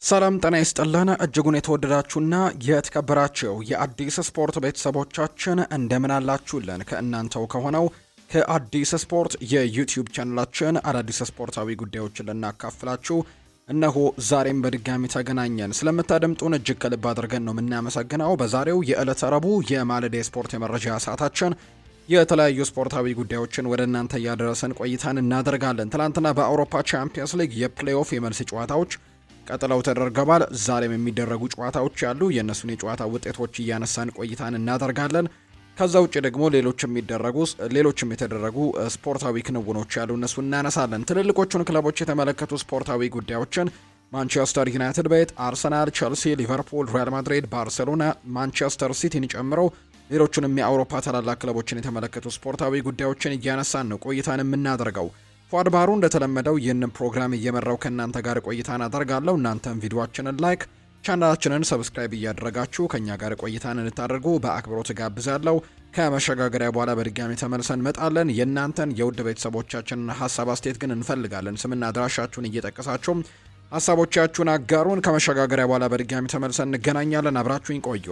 ሰላም ጤና ይስጥልን እጅጉን የተወደዳችሁና የተከበራችሁ የአዲስ ስፖርት ቤተሰቦቻችን እንደምን አላችሁልን? ከእናንተው ከሆነው ከአዲስ ስፖርት የዩቲዩብ ቻናላችን አዳዲስ ስፖርታዊ ጉዳዮችን ልናካፍላችሁ እነሆ ዛሬም በድጋሚ ተገናኘን። ስለምታደምጡን እጅግ ከልብ አድርገን ነው የምናመሰግነው። በዛሬው የዕለተ ረቡዕ የማለዳ ስፖርት የመረጃ ሰዓታችን የተለያዩ ስፖርታዊ ጉዳዮችን ወደ እናንተ እያደረሰን ቆይታን እናደርጋለን። ትናንትና በአውሮፓ ቻምፒየንስ ሊግ የፕሌይኦፍ የመልስ ጨዋታዎች ቀጥለው ተደርገዋል። ዛሬም የሚደረጉ ጨዋታዎች ያሉ የእነሱን የጨዋታ ውጤቶች እያነሳን ቆይታን እናደርጋለን። ከዛ ውጭ ደግሞ ሌሎችም የተደረጉ ስፖርታዊ ክንውኖች ያሉ እነሱ እናነሳለን። ትልልቆቹን ክለቦች የተመለከቱ ስፖርታዊ ጉዳዮችን ማንቸስተር ዩናይትድ ቤት፣ አርሰናል፣ ቸልሲ፣ ሊቨርፑል፣ ሪያል ማድሪድ፣ ባርሴሎና፣ ማንቸስተር ሲቲን ጨምሮ ሌሎቹንም የአውሮፓ ታላላቅ ክለቦችን የተመለከቱ ስፖርታዊ ጉዳዮችን እያነሳን ነው ቆይታን የምናደርገው። ፏድ ባህሩ እንደተለመደው ይህንን ፕሮግራም እየመራው ከእናንተ ጋር ቆይታን አደርጋለሁ። እናንተም ቪዲዮአችንን ላይክ፣ ቻናላችንን ሰብስክራይብ እያደረጋችሁ ከኛ ጋር ቆይታን እንድታደርጉ በአክብሮት ጋብዛለሁ። ከመሸጋገሪያ በኋላ በድጋሚ ተመልሰን እንመጣለን። የእናንተን የውድ ቤተሰቦቻችንን ሀሳብ አስተያየት ግን እንፈልጋለን። ስምና አድራሻችሁን እየጠቀሳችሁ ሀሳቦቻችሁን አጋሩን። ከመሸጋገሪያ በኋላ በድጋሚ ተመልሰን እንገናኛለን። አብራችሁኝ ቆዩ።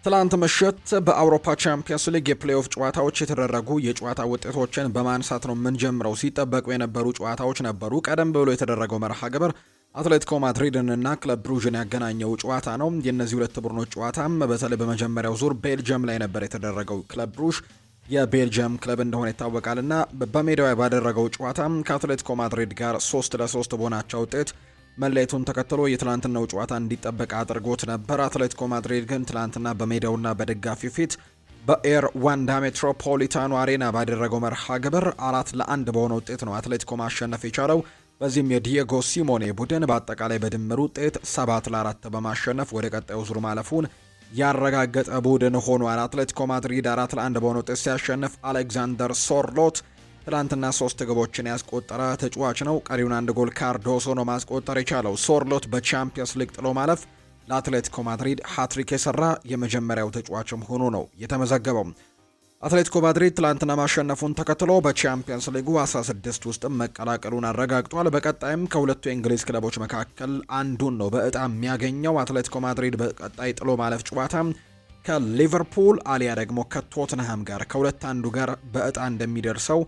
ትላንት ምሽት በአውሮፓ ቻምፒየንስ ሊግ የፕሌይኦፍ ጨዋታዎች የተደረጉ የጨዋታ ውጤቶችን በማንሳት ነው የምንጀምረው። ሲጠበቁ የነበሩ ጨዋታዎች ነበሩ። ቀደም ብሎ የተደረገው መርሃ ግብር አትሌቲኮ ማድሪድን እና ክለብ ብሩዥን ያገናኘው ጨዋታ ነው። የእነዚህ ሁለት ቡድኖች ጨዋታም በተለይ በመጀመሪያው ዙር ቤልጅየም ላይ ነበር የተደረገው። ክለብ ብሩዥ የቤልጅየም ክለብ እንደሆነ ይታወቃልና በሜዳው ባደረገው ጨዋታ ከአትሌቲኮ ማድሪድ ጋር 3-3 በሆናቸው ውጤት መለየቱን ተከትሎ የትላንትናው ጨዋታ እንዲጠበቅ አድርጎት ነበር። አትሌቲኮ ማድሪድ ግን ትላንትና በሜዳውና በደጋፊው ፊት በኤር ዋንዳ ሜትሮፖሊታኖ አሬና ባደረገው መርሃ ግብር 4-1 በሆነ ውጤት ነው አትሌቲኮ ማሸነፍ የቻለው። በዚህም የዲየጎ ሲሞኔ ቡድን በአጠቃላይ በድምር ውጤት 7-4 በማሸነፍ ወደ ቀጣዩ ዙር ማለፉን ያረጋገጠ ቡድን ሆኗል። አትሌቲኮ ማድሪድ 4-1 በሆነ ውጤት ሲያሸንፍ አሌክዛንደር ሶርሎት ትላንትና 3 ግቦችን ያስቆጠረ ተጫዋች ነው። ቀሪውን 1 ጎል ካርዶሶ ነው ማስቆጠር የቻለው። ሶርሎት በቻምፒየንስ ሊግ ጥሎ ማለፍ ለአትሌቲኮ ማድሪድ ሃትሪክ የሰራ የመጀመሪያው ተጫዋችም ሆኖ ነው የተመዘገበው። አትሌቲኮ ማድሪድ ትላንትና ማሸነፉን ተከትሎ በቻምፒየንስ ሊጉ 16 ውስጥም መቀላቀሉን አረጋግጧል። በቀጣይም ከሁለቱ የእንግሊዝ ክለቦች መካከል አንዱን ነው በእጣ የሚያገኘው። አትሌቲኮ ማድሪድ በቀጣይ ጥሎ ማለፍ ጨዋታ ከሊቨርፑል አሊያ ደግሞ ከቶትንሃም ጋር ከሁለት አንዱ ጋር በእጣ እንደሚደርሰው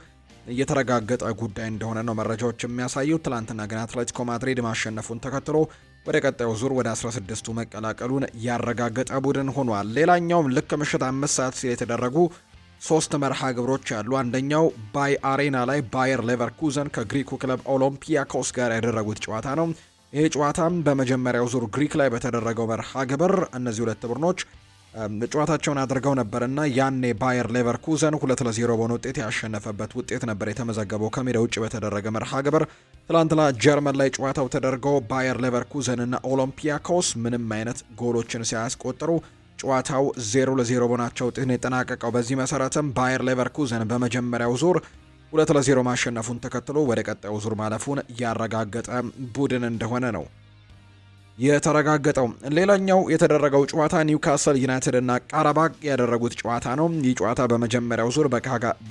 የተረጋገጠ ጉዳይ እንደሆነ ነው መረጃዎች የሚያሳዩት። ትላንትና ግን አትሌቲኮ ማድሪድ ማሸነፉን ተከትሎ ወደ ቀጣዩ ዙር ወደ 16ቱ መቀላቀሉን ያረጋገጠ ቡድን ሆኗል። ሌላኛውም ልክ ምሽት 5 ሰዓት ሲል የተደረጉ 3 መርሃ ግብሮች አሉ። አንደኛው ባይ አሬና ላይ ባየር ሌቨርኩዘን ከግሪኩ ክለብ ኦሎምፒያኮስ ጋር ያደረጉት ጨዋታ ነው። ይህ ጨዋታም በመጀመሪያው ዙር ግሪክ ላይ በተደረገው መርሃ ግብር እነዚህ ሁለት ቡድኖች ጨዋታቸውን አድርገው ነበርና ያኔ ባየር ሌቨርኩዘን 2-0 በሆነ ውጤት ያሸነፈበት ውጤት ነበር የተመዘገበው ከሜዳ ውጭ በተደረገ መርሃ ግብር። ትላንትና ጀርመን ላይ ጨዋታው ተደርገው ባየር ሌቨርኩዘን እና ኦሎምፒያኮስ ምንም አይነት ጎሎችን ሳያስቆጥሩ ጨዋታው 0-0 በሆናቸው ውጤት ነው የተጠናቀቀው። በዚህ መሰረትም ባየር ሌቨርኩዘን በመጀመሪያው ዙር 2-0 ማሸነፉን ተከትሎ ወደ ቀጣዩ ዙር ማለፉን ያረጋገጠ ቡድን እንደሆነ ነው የተረጋገጠው። ሌላኛው የተደረገው ጨዋታ ኒውካስል ዩናይትድ እና ቃራባግ ያደረጉት ጨዋታ ነው። ይህ ጨዋታ በመጀመሪያው ዙር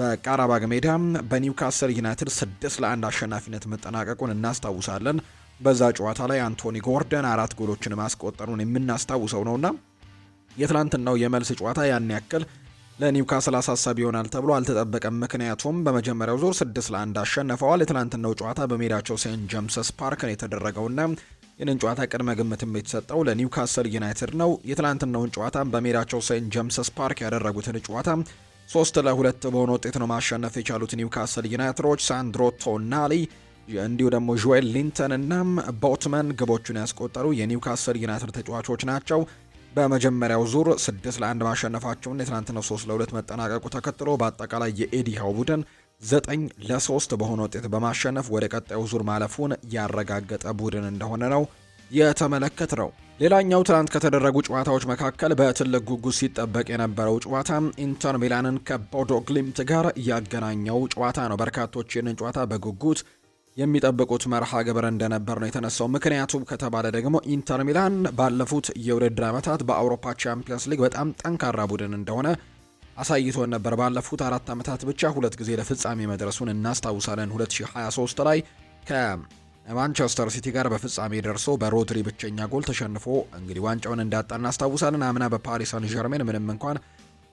በቃራባግ ሜዳ በኒውካስል ዩናይትድ 6-1 አሸናፊነት መጠናቀቁን እናስታውሳለን። በዛ ጨዋታ ላይ አንቶኒ ጎርደን 4 ጎሎችን ማስቆጠሩን የምናስታውሰው ነውና የትላንትናው የመልስ ጨዋታ ያን ያክል ለኒውካስል አሳሳቢ ይሆናል ተብሎ አልተጠበቀም። ምክንያቱም በመጀመሪያው ዙር 6-1 አሸንፈዋል። የትላንትናው ጨዋታ በሜዳቸው ሴንት ጄምስስ ፓርክ ነው የተደረገውና ይህንን ጨዋታ ቅድመ ግምትም የተሰጠው ለኒውካስል ዩናይትድ ነው። የትላንትናውን ጨዋታ በሜዳቸው ሴንት ጄምስስ ፓርክ ያደረጉትን ጨዋታ 3-2 በሆነ ውጤት ነው ማሸነፍ የቻሉት ኒውካስል ዩናይትዶች። ሳንድሮ ቶናሊ እንዲሁ ደግሞ ጆኤል ሊንተን እና ቦትመን ግቦቹን ያስቆጠሩ የኒውካስል ዩናይትድ ተጫዋቾች ናቸው። በመጀመሪያው ዙር 6-1 ማሸነፋቸውን የትላንትናው 3-2 መጠናቀቁ ተከትሎ በአጠቃላይ የኤዲሃው ቡድን 9-3 በሆነ ውጤት በማሸነፍ ወደ ቀጣዩ ዙር ማለፉን ያረጋገጠ ቡድን እንደሆነ ነው የተመለከትነው። ሌላኛው ትናንት ከተደረጉ ጨዋታዎች መካከል በትልቅ ጉጉት ሲጠበቅ የነበረው ጨዋታ ኢንተር ሚላንን ከቦዶ ግሊምት ጋር ያገናኘው ጨዋታ ነው። በርካቶች ይህንን ጨዋታ በጉጉት የሚጠብቁት መርሃ ግብር እንደነበር ነው የተነሳው። ምክንያቱም ከተባለ ደግሞ ኢንተር ሚላን ባለፉት የውድድር ዓመታት በአውሮፓ ቻምፒየንስ ሊግ በጣም ጠንካራ ቡድን እንደሆነ አሳይቶን ነበር። ባለፉት 4 ዓመታት ብቻ 2 ጊዜ ለፍጻሜ መድረሱን እናስታውሳለን። 2023 ላይ ከማንቸስተር ሲቲ ጋር በፍጻሜ ደርሶ በሮድሪ ብቸኛ ጎል ተሸንፎ እንግዲህ ዋንጫውን እንዳጣ እናስታውሳለን። አምና በፓሪስ ሳን ዠርሜን ምንም እንኳን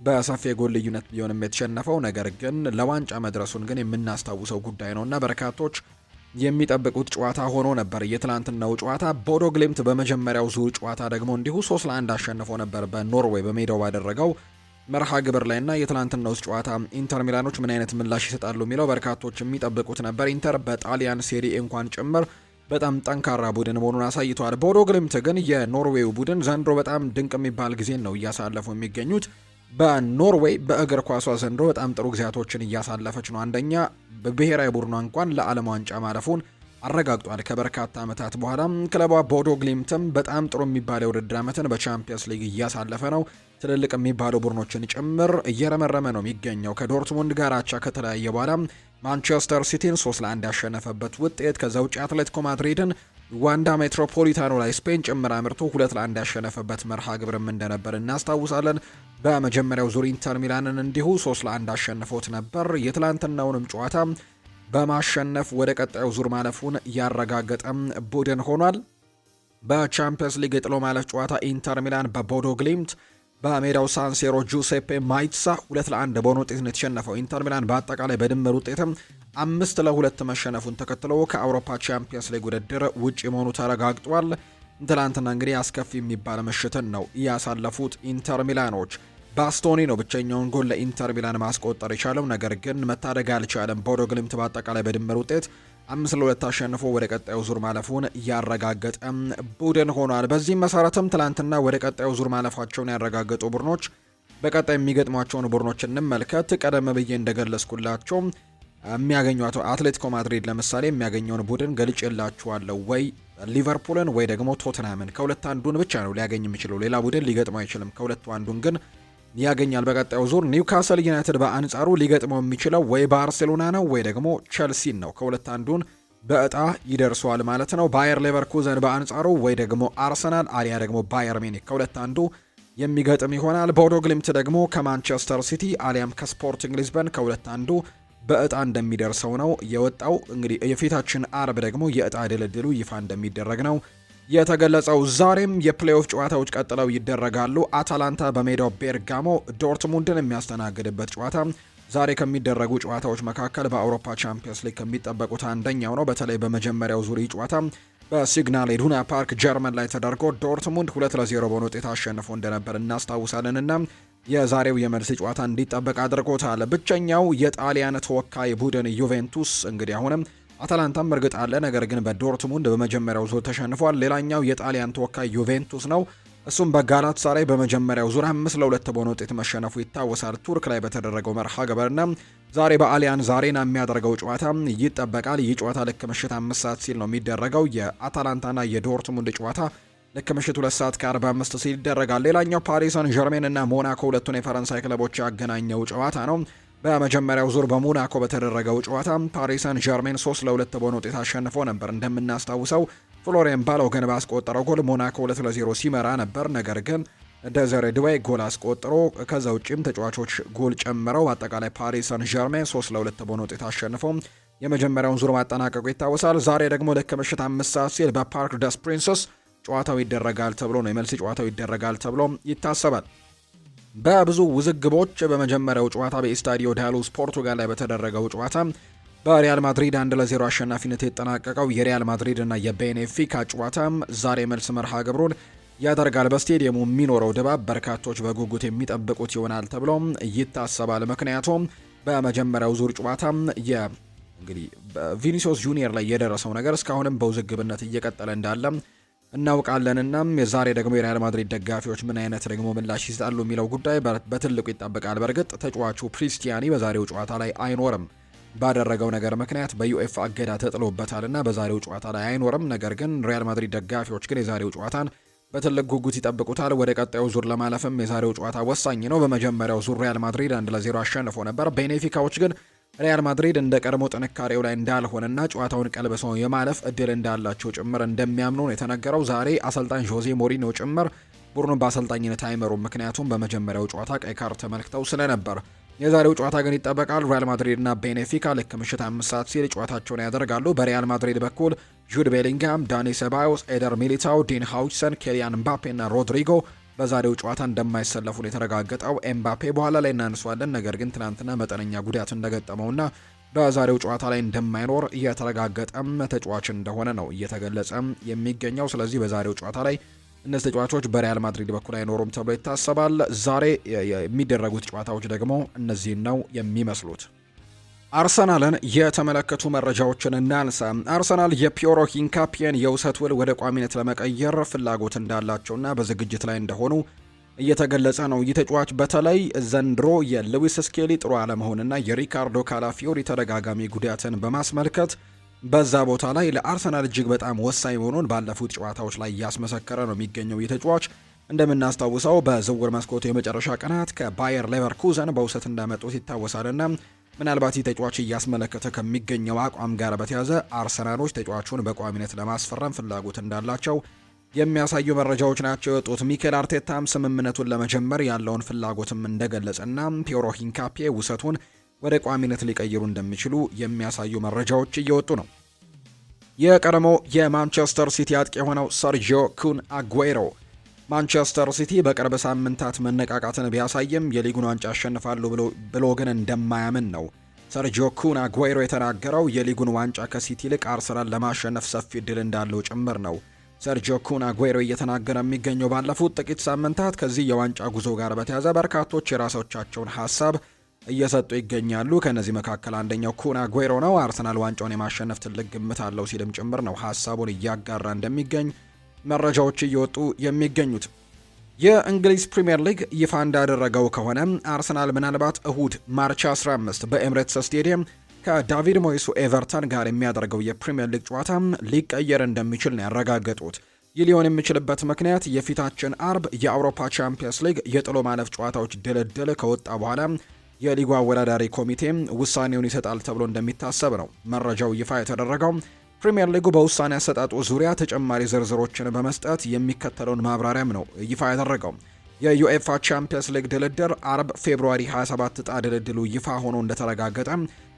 በሰፊ የጎል ልዩነት ቢሆንም የተሸነፈው ነገር ግን ለዋንጫ መድረሱን ግን የምናስታውሰው ጉዳይ ነውና በርካቶች የሚጠብቁት ጨዋታ ሆኖ ነበር። የትላንትናው ጨዋታ ቦዶ ግሊምት በመጀመሪያው ዙር ጨዋታ ደግሞ እንዲሁ 3-1 አሸንፎ ነበር በኖርዌይ በሜዳው ባደረገው መርሃ ግብር ላይና የትላንትናው ጨዋታ ኢንተር ሚላኖች ምን አይነት ምላሽ ይሰጣሉ የሚለው በርካቶች የሚጠብቁት ነበር። ኢንተር በጣሊያን ሴሪኤ እንኳን ጭምር በጣም ጠንካራ ቡድን መሆኑን አሳይቷል። ቦዶ ግሊምት ግን የኖርዌዩ ቡድን ዘንድሮ በጣም ድንቅ የሚባል ጊዜን ነው እያሳለፉ የሚገኙት። በኖርዌይ በእግር ኳሷ ዘንድሮ በጣም ጥሩ ጊዜያቶችን እያሳለፈች ነው። አንደኛ በብሔራዊ ቡድኗ እንኳን ለዓለም ዋንጫ ማለፉን አረጋግጧል። ከበርካታ ዓመታት በኋላ ክለቧ ቦዶ ግሊምትም በጣም ጥሩ የሚባለው የውድድር ዓመትን በቻምፒየንስ ሊግ እያሳለፈ ነው። ትልልቅ የሚባሉ ቡድኖችን ጭምር እየረመረመ ነው የሚገኘው። ከዶርትሙንድ ጋር አቻ ከተለያየ በኋላ ማንቸስተር ሲቲን 3-1 ያሸነፈበት ውጤት፣ ከዛ ውጭ አትሌቲኮ ማድሪድን ዋንዳ ሜትሮፖሊታኖ ላይ ስፔን ጭምር አምርቶ 2-1 ያሸነፈበት መርሃ ግብርም እንደነበር እናስታውሳለን። በመጀመሪያው ዙር ኢንተር ሚላንን እንዲሁ 3-1 አሸንፎት ነበር። የትላንትናውንም ጨዋታ በማሸነፍ ወደ ቀጣዩ ዙር ማለፉን ያረጋገጠም ቡድን ሆኗል። በቻምፒየንስ ሊግ የጥሎ ማለፍ ጨዋታ ኢንተር ሚላን በቦዶ ግሊምት በሜዳው ሳንሴሮ ጁሴፔ ማይትሳ 2-1 በሆነ ውጤት ነው የተሸነፈው። ኢንተር ሚላን በአጠቃላይ በድምር ውጤትም 5-2 መሸነፉን ተከትሎ ከአውሮፓ ቻምፒየንስ ሊግ ውድድር ውጪ መሆኑ ተረጋግጧል። ትላንትና እንግዲህ አስከፊ የሚባል ምሽትን ነው ያሳለፉት ኢንተር ሚላኖች። ባስቶኒ ነው ብቸኛውን ጎል ለኢንተር ሚላን ማስቆጠር የቻለው፣ ነገር ግን መታደግ አልቻለም። ቦዶ ግሊምት በአጠቃላይ በድምር ውጤት 5-2 አሸንፎ ወደ ቀጣዩ ዙር ማለፉን ያረጋገጠ ቡድን ሆኗል። በዚህም መሰረትም ትላንትና ወደ ቀጣዩ ዙር ማለፋቸውን ያረጋገጡ ቡድኖች በቀጣይ የሚገጥሟቸውን ቡድኖች እንመልከት። ቀደም ብዬ እንደገለጽኩላቸው የሚያገኟት አትሌቲኮ ማድሪድ ለምሳሌ የሚያገኘውን ቡድን ገልጬላችኋለሁ። ወይ ሊቨርፑልን ወይ ደግሞ ቶትናምን ከሁለት አንዱን ብቻ ነው ሊያገኝ የሚችለው። ሌላ ቡድን ሊገጥመው አይችልም። ከሁለቱ አንዱን ግን ያገኛል በቀጣዩ ዙር። ኒውካስል ዩናይትድ በአንጻሩ ሊገጥመው የሚችለው ወይ ባርሴሎና ነው ወይ ደግሞ ቸልሲን ነው። ከሁለት አንዱን በእጣ ይደርሰዋል ማለት ነው። ባየር ሌቨርኩዘን በአንጻሩ ወይ ደግሞ አርሰናል አሊያ ደግሞ ባየር ሚኒክ ከሁለት አንዱ የሚገጥም ይሆናል። ቦዶ ግሊምት ደግሞ ከማንቸስተር ሲቲ አሊያም ከስፖርቲንግ ሊዝበን ከሁለት አንዱ በእጣ እንደሚደርሰው ነው የወጣው። እንግዲህ የፊታችን አርብ ደግሞ የእጣ ድልድሉ ይፋ እንደሚደረግ ነው የተገለጸው። ዛሬም የፕሌኦፍ ጨዋታዎች ቀጥለው ይደረጋሉ። አታላንታ በሜዳው ቤርጋሞ ዶርትሙንድን የሚያስተናግድበት ጨዋታ ዛሬ ከሚደረጉ ጨዋታዎች መካከል በአውሮፓ ቻምፒየንስ ሊግ ከሚጠበቁት አንደኛው ነው። በተለይ በመጀመሪያው ዙር ጨዋታ በሲግናል ኢዱና ፓርክ ጀርመን ላይ ተደርጎ ዶርትሙንድ 2-0 በሆነ ውጤት አሸንፎ እንደነበር እናስታውሳለንና የዛሬው የመልስ ጨዋታ እንዲጠበቅ አድርጎታል። ብቸኛው የጣሊያን ተወካይ ቡድን ዩቬንቱስ እንግዲህ አሁንም አታላንታም እርግጥ አለ፣ ነገር ግን በዶርትሙንድ በመጀመሪያው ዙር ተሸንፏል። ሌላኛው የጣሊያን ተወካይ ዩቬንቱስ ነው። እሱም በጋላታሳራይ በመጀመሪያው ዙር 5-2 በሆነ ውጤት መሸነፉ ይታወሳል። ቱርክ ላይ በተደረገው መርሃ ግብርና ዛሬ በአሊያንዝ አሬና የሚያደርገው ጨዋታ ይጠበቃል። ይህ ጨዋታ ልክ ምሽት 5 ሰዓት ሲል ነው የሚደረገው። የአታላንታና የዶርትሙንድ ጨዋታ ልክ ምሽት 2 ሰዓት ከ45 ሲል ይደረጋል። ሌላኛው ፓሪስ ሰን ዠርሜን እና ሞናኮ ሁለቱን የፈረንሳይ ክለቦች ያገናኘው ጨዋታ ነው። በመጀመሪያው ዙር በሞናኮ በተደረገው ጨዋታ ፓሪስ ሰን ዠርሜን 3-2 በሆነ ውጤት አሸንፎ ነበር። እንደምናስታውሰው ፍሎሪያን ባሎገን ባስቆጠረው ጎል ሞናኮ 2-0 ሲመራ ነበር። ነገር ግን ደዘሬ ድዌ ጎል አስቆጥሮ ከዛ ውጪም ተጫዋቾች ጎል ጨምረው አጠቃላይ ፓሪስ ሰን ዠርሜን 3-2 በሆነ ውጤት አሸንፎ የመጀመሪያውን ዙር ማጠናቀቁ ይታወሳል። ዛሬ ደግሞ ልክ ምሽት 5 ሰዓት ሲል በፓርክ ደስ ፕሪንሰስ ጨዋታው ይደረጋል ተብሎ ነው የመልስ ጨዋታው ይደረጋል ተብሎ ይታሰባል። በብዙ ውዝግቦች በመጀመሪያው ጨዋታ በኢስታዲዮ ዳሉስ ፖርቱጋል ላይ በተደረገው ጨዋታ በሪያል ማድሪድ 1-0 አሸናፊነት የተጠናቀቀው የሪያል ማድሪድ እና የቤኔፊካ ጨዋታም ዛሬ መልስ መርሃ ግብሩን ያደርጋል። በስቴዲየሙ የሚኖረው ድባብ በርካቶች በጉጉት የሚጠብቁት ይሆናል ተብሎ ይታሰባል። ምክንያቱም በመጀመሪያው ዙር ጨዋታ እንግዲህ ቪኒሲዮስ ጁኒየር ላይ የደረሰው ነገር እስካሁንም በውዝግብነት እየቀጠለ እንዳለ እናውቃለንና የዛሬ ደግሞ የሪያል ማድሪድ ደጋፊዎች ምን አይነት ደግሞ ምላሽ ይሰጣሉ የሚለው ጉዳይ በትልቁ ይጠበቃል። በእርግጥ ተጫዋቹ ክሪስቲያኒ በዛሬው ጨዋታ ላይ አይኖርም። ባደረገው ነገር ምክንያት በዩኤፋ እገዳ ተጥሎበታልና በዛሬው ጨዋታ ላይ አይኖርም። ነገር ግን ሪያል ማድሪድ ደጋፊዎች ግን የዛሬው ጨዋታን በትልቅ ጉጉት ይጠብቁታል። ወደ ቀጣዩ ዙር ለማለፍም የዛሬው ጨዋታ ወሳኝ ነው። በመጀመሪያው ዙር ሪያል ማድሪድ 1-0 አሸንፎ ነበር። ቤኔፊካዎች ግን ሪያል ማድሪድ እንደ ቀድሞ ጥንካሬው ላይ እንዳልሆነና ጨዋታውን ቀልብሰው የማለፍ እድል እንዳላቸው ጭምር እንደሚያምኑ ነው የተነገረው። ዛሬ አሰልጣኝ ጆዜ ሞሪኒዮ ጭምር ቡድኑን በአሰልጣኝነት አይመሩም፣ ምክንያቱም በመጀመሪያው ጨዋታ ቀይ ካርድ ተመልክተው ስለነበር። የዛሬው ጨዋታ ግን ይጠበቃል። ሪያል ማድሪድ እና ቤኔፊካ ልክ ምሽት 5 ሰዓት ሲል ጨዋታቸውን ያደርጋሉ። በሪያል ማድሪድ በኩል ጁድ ቤሊንግሃም፣ ዳኒ ሴባዮስ፣ ኤደር ሚሊታው፣ ዲን ሃውችሰን፣ ኬሊያን ምባፔ እና ሮድሪጎ በዛሬው ጨዋታ እንደማይሰለፉ የተረጋገጠው። ኤምባፔ በኋላ ላይ እናንሷለን፣ ነገር ግን ትናንትና መጠነኛ ጉዳት እንደገጠመውና በዛሬው ጨዋታ ላይ እንደማይኖር የተረጋገጠም ተጫዋች እንደሆነ ነው እየተገለጸ የሚገኘው። ስለዚህ በዛሬው ጨዋታ ላይ እነዚህ ተጫዋቾች በሪያል ማድሪድ በኩል አይኖሩም ተብሎ ይታሰባል። ዛሬ የሚደረጉት ጨዋታዎች ደግሞ እነዚህን ነው የሚመስሉት። አርሰናልን የተመለከቱ መረጃዎችን እናንሳ። አርሰናል የፒየሮ ሂንካፒየን የውሰት ውል ወደ ቋሚነት ለመቀየር ፍላጎት እንዳላቸውና በዝግጅት ላይ እንደሆኑ እየተገለጸ ነው። ይህ ተጫዋች በተለይ ዘንድሮ የሉዊስ ስኬሊ ጥሩ አለመሆንና የሪካርዶ ካላፊዮሪ ተደጋጋሚ ጉዳትን በማስመልከት በዛ ቦታ ላይ ለአርሰናል እጅግ በጣም ወሳኝ መሆኑን ባለፉት ጨዋታዎች ላይ እያስመሰከረ ነው የሚገኘው። ይህ ተጫዋች እንደምናስታውሰው በዝውውር መስኮቱ የመጨረሻ ቀናት ከባየር ሌቨርኩዘን በውሰት እንዳመጡት ይታወሳልና ምናልባት ይህ ተጫዋች እያስመለከተ ከሚገኘው አቋም ጋር በተያያዘ አርሰናሎች ተጫዋቹን በቋሚነት ለማስፈረም ፍላጎት እንዳላቸው የሚያሳዩ መረጃዎች ናቸው የወጡት። ሚኬል አርቴታም ስምምነቱን ለመጀመር ያለውን ፍላጎትም እንደገለጸና ፒየሮ ሂንካፒዬ ውሰቱን ወደ ቋሚነት ሊቀይሩ እንደሚችሉ የሚያሳዩ መረጃዎች እየወጡ ነው። የቀድሞ የማንቸስተር ሲቲ አጥቂ የሆነው ሰርጂዮ ኩን አጉዌሮ ማንቸስተር ሲቲ በቅርብ ሳምንታት መነቃቃትን ቢያሳይም የሊጉን ዋንጫ ያሸንፋሉ ብሎ ግን እንደማያምን ነው ሰርጂዮ ኩን አጉዌሮ የተናገረው። የሊጉን ዋንጫ ከሲቲ ይልቅ አርሰናል ለማሸነፍ ሰፊ እድል እንዳለው ጭምር ነው ሰርጂዮ ኩን አጉዌሮ እየተናገረ የሚገኘው። ባለፉት ጥቂት ሳምንታት ከዚህ የዋንጫ ጉዞ ጋር በተያያዘ በርካቶች የራሳቸውን ሀሳብ እየሰጡ ይገኛሉ። ከነዚህ መካከል አንደኛው ኩን አጉዌሮ ነው። አርሰናል ዋንጫውን የማሸነፍ ትልቅ ግምት አለው ሲልም ጭምር ነው ሀሳቡን እያጋራ እንደሚገኝ መረጃዎች እየወጡ የሚገኙት። የእንግሊዝ ፕሪምየር ሊግ ይፋ እንዳደረገው ከሆነ አርሰናል ምናልባት እሁድ ማርች 15 በኤምሬትስ ስቴዲየም ከዳቪድ ሞይሱ ኤቨርተን ጋር የሚያደርገው የፕሪምየር ሊግ ጨዋታ ሊቀየር እንደሚችል ነው ያረጋገጡት። ይህ ሊሆን የሚችልበት ምክንያት የፊታችን አርብ የአውሮፓ ቻምፒየንስ ሊግ የጥሎ ማለፍ ጨዋታዎች ድልድል ከወጣ በኋላ የሊጉ አወዳዳሪ ኮሚቴ ውሳኔውን ይሰጣል ተብሎ እንደሚታሰብ ነው መረጃው ይፋ የተደረገው። ፕሪምየር ሊጉ በውሳኔ አሰጣጡ ዙሪያ ተጨማሪ ዝርዝሮችን በመስጠት የሚከተለውን ማብራሪያም ነው ይፋ ያደረገው። የዩኤፋ ቻምፒየንስ ሊግ ድልድል አርብ ፌብሩዋሪ 27 ዕጣ ድልድሉ ይፋ ሆኖ እንደተረጋገጠ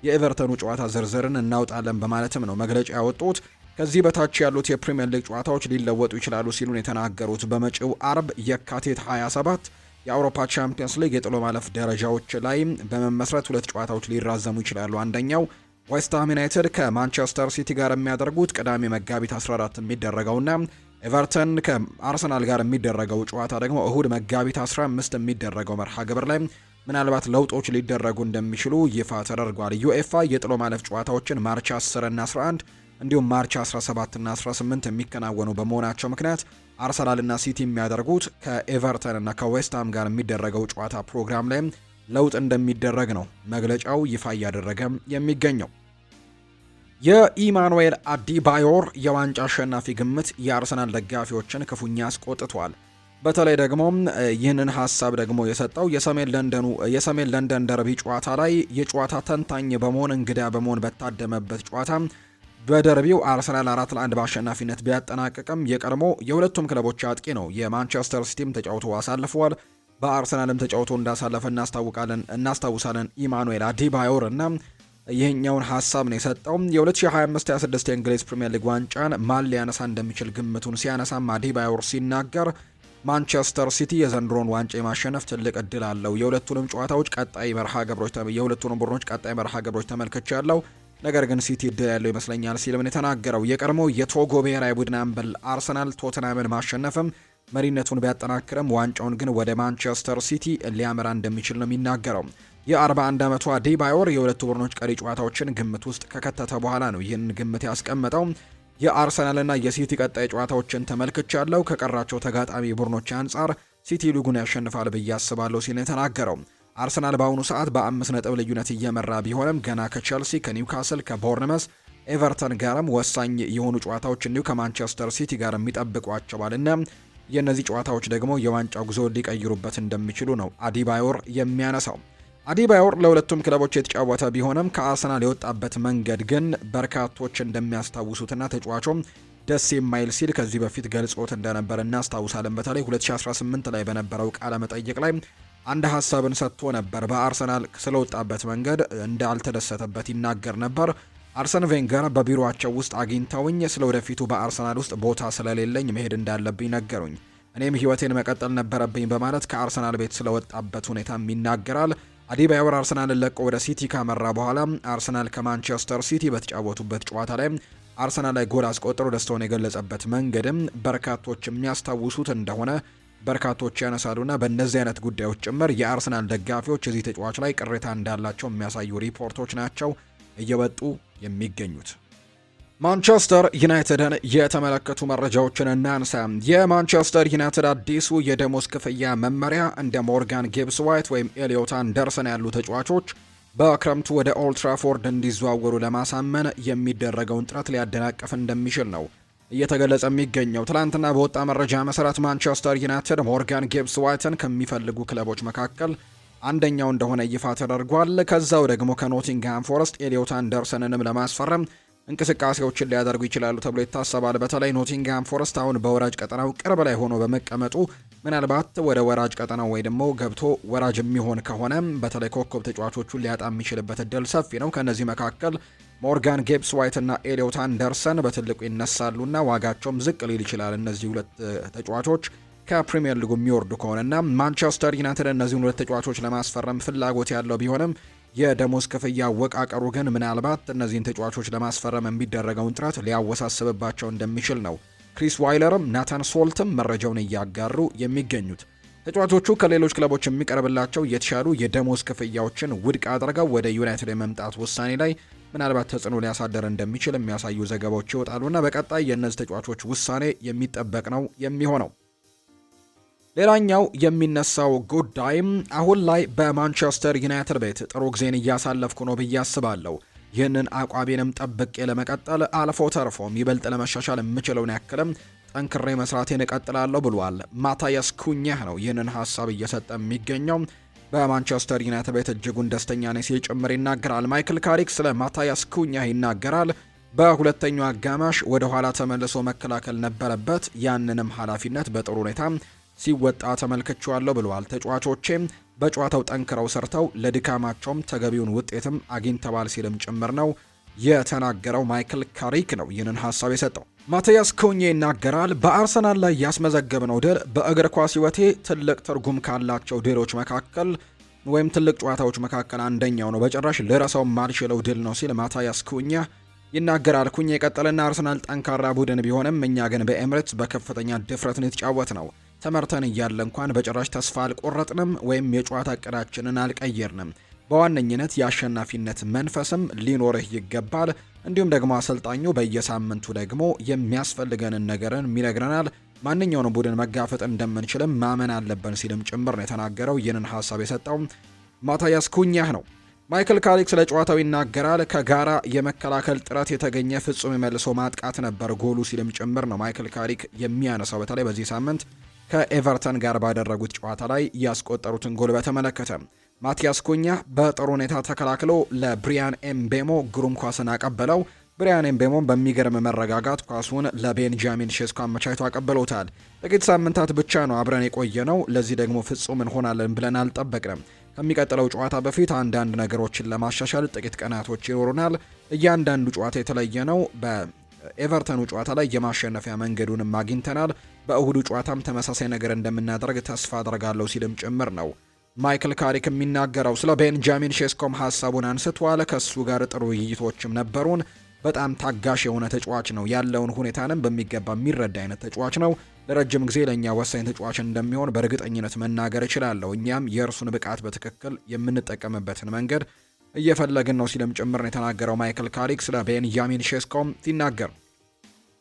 የኤቨርተኑ ጨዋታ ዝርዝርን እናውጣለን በማለትም ነው መግለጫ ያወጡት። ከዚህ በታች ያሉት የፕሪምየር ሊግ ጨዋታዎች ሊለወጡ ይችላሉ ሲሉን የተናገሩት በመጪው አርብ የካቲት 27 የአውሮፓ ቻምፒየንስ ሊግ የጥሎ ማለፍ ደረጃዎች ላይ በመመስረት ሁለት ጨዋታዎች ሊራዘሙ ይችላሉ። አንደኛው ዌስትሃም ዩናይትድ ከማንቸስተር ሲቲ ጋር የሚያደርጉት ቅዳሜ መጋቢት 14 የሚደረገውና ኤቨርተን ከአርሰናል ጋር የሚደረገው ጨዋታ ደግሞ እሁድ መጋቢት 15 የሚደረገው መርሃ ግብር ላይ ምናልባት ለውጦች ሊደረጉ እንደሚችሉ ይፋ ተደርጓል። ዩኤፋ የጥሎ ማለፍ ጨዋታዎችን ማርች 10 እና 11 እንዲሁም ማርች 17 እና 18 የሚከናወኑ በመሆናቸው ምክንያት አርሰናልና ሲቲ የሚያደርጉት ከኤቨርተን እና ከዌስትሃም ጋር የሚደረገው ጨዋታ ፕሮግራም ላይ ለውጥ እንደሚደረግ ነው መግለጫው ይፋ እያደረገ የሚገኘው። የኢማኑኤል አዲባዮር የዋንጫ አሸናፊ ግምት የአርሰናል ደጋፊዎችን ክፉኛ አስቆጥቷል። በተለይ ደግሞ ይህንን ሀሳብ ደግሞ የሰጠው የሰሜን ለንደን ደርቢ ጨዋታ ላይ የጨዋታ ተንታኝ በመሆን እንግዳ በመሆን በታደመበት ጨዋታ በደርቢው አርሰናል 4-1 በአሸናፊነት ቢያጠናቅቅም የቀድሞ የሁለቱም ክለቦች አጥቂ ነው። የማንቸስተር ሲቲም ተጫውቶ አሳልፈዋል። በአርሰናልም ተጫውቶ እንዳሳለፈ እናስታውሳለን። ኢማኑኤል አዲባዮር እና ይህኛውን ሀሳብ ነው የሰጠው። የ2025-26 የእንግሊዝ ፕሪምየር ሊግ ዋንጫን ማን ሊያነሳ እንደሚችል ግምቱን ሲያነሳም አዲባዮር ሲናገር ማንቸስተር ሲቲ የዘንድሮን ዋንጫ የማሸነፍ ትልቅ እድል አለው። የሁለቱንም ቡድኖች ቀጣይ መርሃ ግብሮች ተመልክቻለሁ። ነገር ግን ሲቲ እድል ያለው ይመስለኛል ሲል ምን የተናገረው የቀድሞው የቶጎ ብሔራዊ ቡድን አምበል አርሰናል ቶተንሃምን ማሸነፍም መሪነቱን ቢያጠናክርም ዋንጫውን ግን ወደ ማንቸስተር ሲቲ ሊያመራ እንደሚችል ነው የሚናገረው። የ41 ዓመቱ አዲባዮር የሁለቱ ቡድኖች ቀሪ ጨዋታዎችን ግምት ውስጥ ከከተተ በኋላ ነው ይህን ግምት ያስቀመጠው። የአርሰናልና የሲቲ ቀጣይ ጨዋታዎችን ተመልክቻለሁ። ከቀራቸው ተጋጣሚ ቡድኖች አንጻር ሲቲ ሊጉን ያሸንፋል ብዬ አስባለሁ ሲል የተናገረው። አርሰናል በአሁኑ ሰዓት በ5 ነጥብ ልዩነት እየመራ ቢሆንም ገና ከቼልሲ፣ ከኒውካስል፣ ከቦርንመስ፣ ኤቨርተን ጋርም ወሳኝ የሆኑ ጨዋታዎች እንዲሁ ከማንቸስተር ሲቲ ጋር የሚጠብቋቸዋልና የእነዚህ ጨዋታዎች ደግሞ የዋንጫ ጉዞ ሊቀይሩበት እንደሚችሉ ነው አዲባዮር የሚያነሳው። አዲባዮር ለሁለቱም ክለቦች የተጫወተ ቢሆንም ከአርሰናል የወጣበት መንገድ ግን በርካቶች እንደሚያስታውሱትና ተጫዋቹም ደስ የማይል ሲል ከዚህ በፊት ገልጾት እንደነበር እናስታውሳለን። በተለይ 2018 ላይ በነበረው ቃለ መጠይቅ ላይ አንድ ሀሳብን ሰጥቶ ነበር። በአርሰናል ስለወጣበት መንገድ እንዳልተደሰተበት ይናገር ነበር። አርሰን ቬንገር በቢሮአቸው ውስጥ አግኝተውኝ ስለወደፊቱ በአርሰናል ውስጥ ቦታ ስለሌለኝ መሄድ እንዳለብኝ ነገሩኝ። እኔም ህይወቴን መቀጠል ነበረብኝ በማለት ከአርሰናል ቤት ስለወጣበት ሁኔታም ይናገራል። አዲባዮር አርሰናልን ለቆ ወደ ሲቲ ካመራ በኋላ አርሰናል ከማንቸስተር ሲቲ በተጫወቱበት ጨዋታ ላይ አርሰናል ላይ ጎል አስቆጥሮ ደስታውን የገለጸበት መንገድም በርካቶች የሚያስታውሱት እንደሆነ በርካቶች ያነሳሉና በእነዚህ አይነት ጉዳዮች ጭምር የአርሰናል ደጋፊዎች እዚህ ተጫዋች ላይ ቅሬታ እንዳላቸው የሚያሳዩ ሪፖርቶች ናቸው እየወጡ የሚገኙት። ማንቸስተር ዩናይትድን የተመለከቱ መረጃዎችን እናንሳ። የማንቸስተር ዩናይትድ አዲሱ የደሞዝ ክፍያ መመሪያ እንደ ሞርጋን ጊብስ ዋይት ወይም ኤሊዮት አንደርሰን ያሉ ተጫዋቾች በክረምቱ ወደ ኦልድ ትራፎርድ እንዲዘዋወሩ ለማሳመን የሚደረገውን ጥረት ሊያደናቅፍ እንደሚችል ነው እየተገለጸ የሚገኘው። ትላንትና በወጣ መረጃ መሰረት ማንቸስተር ዩናይትድ ሞርጋን ጊብስ ዋይትን ከሚፈልጉ ክለቦች መካከል አንደኛው እንደሆነ ይፋ ተደርጓል። ከዛው ደግሞ ከኖቲንግሃም ፎረስት ኤሊዮት አንደርሰንንም ለማስፈረም እንቅስቃሴዎችን ሊያደርጉ ይችላሉ ተብሎ ይታሰባል። በተለይ ኖቲንግሃም ፎረስት አሁን በወራጅ ቀጠናው ቅርብ ላይ ሆኖ በመቀመጡ ምናልባት ወደ ወራጅ ቀጠናው ወይ ደግሞ ገብቶ ወራጅ የሚሆን ከሆነ በተለይ ኮከብ ተጫዋቾቹን ሊያጣ የሚችልበት እድል ሰፊ ነው። ከነዚህ መካከል ሞርጋን ጊብስ ዋይት እና ኤሊዮት አንደርሰን በትልቁ ይነሳሉና ዋጋቸውም ዝቅ ሊል ይችላል። እነዚህ ሁለት ተጫዋቾች ከፕሪሚየር ሊጉ የሚወርዱ ከሆነና ማንቸስተር ዩናይትድ እነዚህን ሁለት ተጫዋቾች ለማስፈረም ፍላጎት ያለው ቢሆንም የደሞዝ ክፍያ አወቃቀሩ ግን ምናልባት እነዚህን ተጫዋቾች ለማስፈረም የሚደረገውን ጥረት ሊያወሳስብባቸው እንደሚችል ነው ክሪስ ዋይለርም ናታን ሶልትም መረጃውን እያጋሩ የሚገኙት። ተጫዋቾቹ ከሌሎች ክለቦች የሚቀርብላቸው የተሻሉ የደሞዝ ክፍያዎችን ውድቅ አድርገው ወደ ዩናይትድ የመምጣት ውሳኔ ላይ ምናልባት ተጽዕኖ ሊያሳደር እንደሚችል የሚያሳዩ ዘገባዎች ይወጣሉና በቀጣይ የእነዚህ ተጫዋቾች ውሳኔ የሚጠበቅ ነው የሚሆነው። ሌላኛው የሚነሳው ጉዳይም አሁን ላይ በማንቸስተር ዩናይትድ ቤት ጥሩ ጊዜን እያሳለፍኩ ነው ብዬ አስባለሁ። ይህንን አቋሜንም ጠብቄ ለመቀጠል አልፎ ተርፎም ይበልጥ ለመሻሻል የምችለውን ያክልም ጠንክሬ መስራቴን እቀጥላለሁ ብሏል። ማታያስ ኩኛህ ነው ይህንን ሀሳብ እየሰጠ የሚገኘው። በማንቸስተር ዩናይትድ ቤት እጅጉን ደስተኛ ነኝ ሲል ጭምር ይናገራል። ማይክል ካሪክ ስለ ማታያስ ኩኛህ ይናገራል። በሁለተኛው አጋማሽ ወደ ኋላ ተመልሶ መከላከል ነበረበት። ያንንም ኃላፊነት በጥሩ ሁኔታ ሲወጣ ተመልክቼዋለሁ ብለዋል። ተጫዋቾቼም በጨዋታው ጠንክረው ሰርተው ለድካማቸውም ተገቢውን ውጤትም አግኝተዋል ሲልም ጭምር ነው የተናገረው። ማይክል ካሪክ ነው ይህንን ሀሳብ የሰጠው። ማቲያስ ኩኛ ይናገራል። በአርሰናል ላይ ያስመዘገብነው ድል በእግር ኳስ ሕይወቴ ትልቅ ትርጉም ካላቸው ድሎች መካከል ወይም ትልቅ ጨዋታዎች መካከል አንደኛው ነው። በጭራሽ ልረሳው ማልችለው ድል ነው ሲል ማቲያስ ኩኛ ይናገራል። ኩኛ የቀጠለና አርሰናል ጠንካራ ቡድን ቢሆንም እኛ ግን በኤምሬትስ በከፍተኛ ድፍረት ነው የተጫወት ነው። ተመርተን እያለ እንኳን በጭራሽ ተስፋ አልቆረጥንም ወይም የጨዋታ እቅዳችንን አልቀየርንም። በዋነኝነት የአሸናፊነት መንፈስም ሊኖርህ ይገባል። እንዲሁም ደግሞ አሰልጣኙ በየሳምንቱ ደግሞ የሚያስፈልገንን ነገርን ይነግረናል። ማንኛውንም ቡድን መጋፈጥ እንደምንችልም ማመን አለብን ሲልም ጭምር ነው የተናገረው። ይህንን ሀሳብ የሰጠው ማታያስ ኩኛህ ነው። ማይክል ካሪክ ስለ ጨዋታው ይናገራል። ከጋራ የመከላከል ጥረት የተገኘ ፍጹም የመልሶ ማጥቃት ነበር ጎሉ ሲልም ጭምር ነው ማይክል ካሪክ የሚያነሳው። በተለይ በዚህ ሳምንት ከኤቨርተን ጋር ባደረጉት ጨዋታ ላይ ያስቆጠሩትን ጎል በተመለከተ ማቲያስ ኩኛ በጥሩ ሁኔታ ተከላክሎ ለብሪያን ኤምቤሞ ግሩም ኳስን አቀበለው። ብሪያን ኤምቤሞን በሚገርም መረጋጋት ኳሱን ለቤንጃሚን ሼስኮ አመቻችቶ አቀበሎታል። ጥቂት ሳምንታት ብቻ ነው አብረን የቆየ ነው። ለዚህ ደግሞ ፍጹም እንሆናለን ብለን አልጠበቅንም። ከሚቀጥለው ጨዋታ በፊት አንዳንድ ነገሮችን ለማሻሻል ጥቂት ቀናቶች ይኖሩናል። እያንዳንዱ ጨዋታ የተለየ ነው። በኤቨርተኑ ጨዋታ ላይ የማሸነፊያ መንገዱንም አግኝተናል። በእሁዱ ጨዋታም ተመሳሳይ ነገር እንደምናደርግ ተስፋ አድርጋለሁ ሲልም ጭምር ነው ማይክል ካሪክ የሚናገረው። ስለ ቤንጃሚን ሼስኮም ሀሳቡን አንስቷል። ከሱ ጋር ጥሩ ውይይቶችም ነበሩን። በጣም ታጋሽ የሆነ ተጫዋች ነው። ያለውን ሁኔታንም በሚገባ የሚረዳ አይነት ተጫዋች ነው። ለረጅም ጊዜ ለእኛ ወሳኝ ተጫዋች እንደሚሆን በእርግጠኝነት መናገር እችላለሁ። እኛም የእርሱን ብቃት በትክክል የምንጠቀምበትን መንገድ እየፈለግን ነው ሲልም ጭምር ነው የተናገረው ማይክል ካሪክ ስለ ቤንጃሚን ሼስኮም ሲናገር።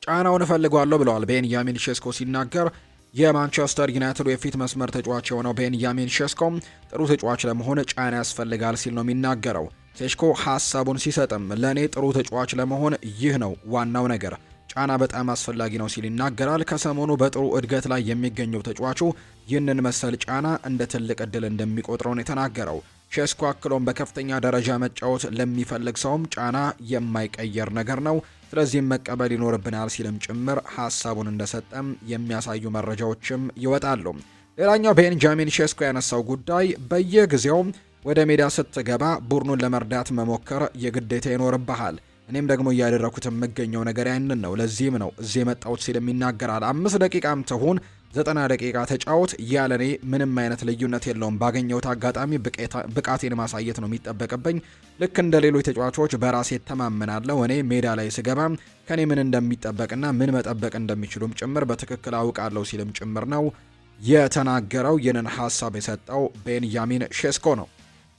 ጫናውን እፈልገዋለሁ ብለዋል ቤንጃሚን ሼስኮ ሲናገር። የማንቸስተር ዩናይትድ የፊት መስመር ተጫዋች የሆነው ቤንጃሚን ሼስኮም ጥሩ ተጫዋች ለመሆን ጫና ያስፈልጋል ሲል ነው የሚናገረው። ሼስኮ ሀሳቡን ሲሰጥም ለእኔ ጥሩ ተጫዋች ለመሆን ይህ ነው ዋናው ነገር፣ ጫና በጣም አስፈላጊ ነው ሲል ይናገራል። ከሰሞኑ በጥሩ እድገት ላይ የሚገኘው ተጫዋቹ ይህንን መሰል ጫና እንደ ትልቅ እድል እንደሚቆጥረው ነው የተናገረው። ሼስኮ አክሎም በከፍተኛ ደረጃ መጫወት ለሚፈልግ ሰውም ጫና የማይቀየር ነገር ነው፣ ስለዚህም መቀበል ይኖርብናል ሲልም ጭምር ሀሳቡን እንደሰጠም የሚያሳዩ መረጃዎችም ይወጣሉ። ሌላኛው ቤንጃሚን ሼስኮ ያነሳው ጉዳይ በየጊዜው ወደ ሜዳ ስትገባ ቡድኑን ለመርዳት መሞከር የግዴታ ይኖርብሃል። እኔም ደግሞ እያደረኩት የምገኘው ነገር ያንን ነው። ለዚህም ነው እዚህ የመጣሁት ሲልም ይናገራል። 5 ደቂቃም ትሁን 90 ደቂቃ ተጫወት ያለኔ ምንም አይነት ልዩነት የለውም። ባገኘሁት አጋጣሚ ብቃቴን ማሳየት ነው የሚጠበቅብኝ። ልክ እንደ ሌሎች ተጫዋቾች በራሴ ተማመናለሁ። እኔ ሜዳ ላይ ስገባ ከኔ ምን እንደሚጠበቅና ምን መጠበቅ እንደሚችሉም ጭምር በትክክል አውቃለሁ ሲልም ጭምር ነው የተናገረው። ይህንን ሀሳብ የሰጠው ቤንያሚን ሼስኮ ነው።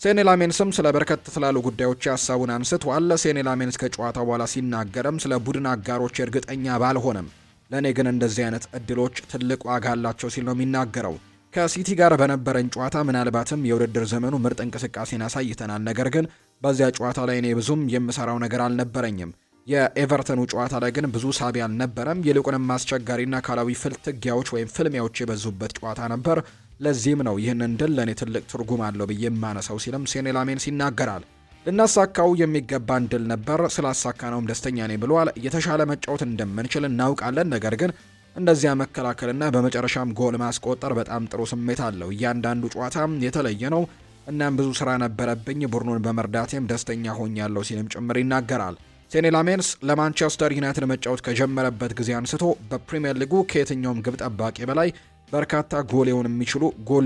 ሴኔ ላሜንስም ስለ በርከት ስላሉ ጉዳዮች ሀሳቡን አንስቷል። ሴኔ ላሜንስ ከጨዋታው በኋላ ሲናገርም ስለ ቡድን አጋሮች እርግጠኛ ባልሆነም ለእኔ ግን እንደዚህ አይነት እድሎች ትልቅ ዋጋ አላቸው ሲል ነው የሚናገረው። ከሲቲ ጋር በነበረን ጨዋታ ምናልባትም የውድድር ዘመኑ ምርጥ እንቅስቃሴን አሳይተናል፣ ነገር ግን በዚያ ጨዋታ ላይ እኔ ብዙም የምሰራው ነገር አልነበረኝም። የኤቨርተኑ ጨዋታ ላይ ግን ብዙ ሳቢ አልነበረም። ይልቁንም አስቸጋሪና አካላዊ ፍልትጊያዎች ወይም ፍልሚያዎች የበዙበት ጨዋታ ነበር። ለዚህም ነው ይህንን ድል ለእኔ ትልቅ ትርጉም አለው ብዬ የማነሳው ሲልም ሴኔ ላሜንስ ይናገራል። ልናሳካው የሚገባን ድል ነበር፣ ስላሳካነውም ደስተኛ ነኝ ብለዋል። የተሻለ መጫወት እንደምንችል እናውቃለን፣ ነገር ግን እንደዚያ መከላከልና በመጨረሻም ጎል ማስቆጠር በጣም ጥሩ ስሜት አለው። እያንዳንዱ ጨዋታ የተለየ ነው፣ እናም ብዙ ስራ ነበረብኝ። ቡድኑን በመርዳቴም ደስተኛ ሆኛለሁ ሲልም ጭምር ይናገራል። ሴኔ ላሜንስ ለማንቸስተር ዩናይትድ መጫወት ከጀመረበት ጊዜ አንስቶ በፕሪሚየር ሊጉ ከየትኛውም ግብ ጠባቂ በላይ በርካታ ጎል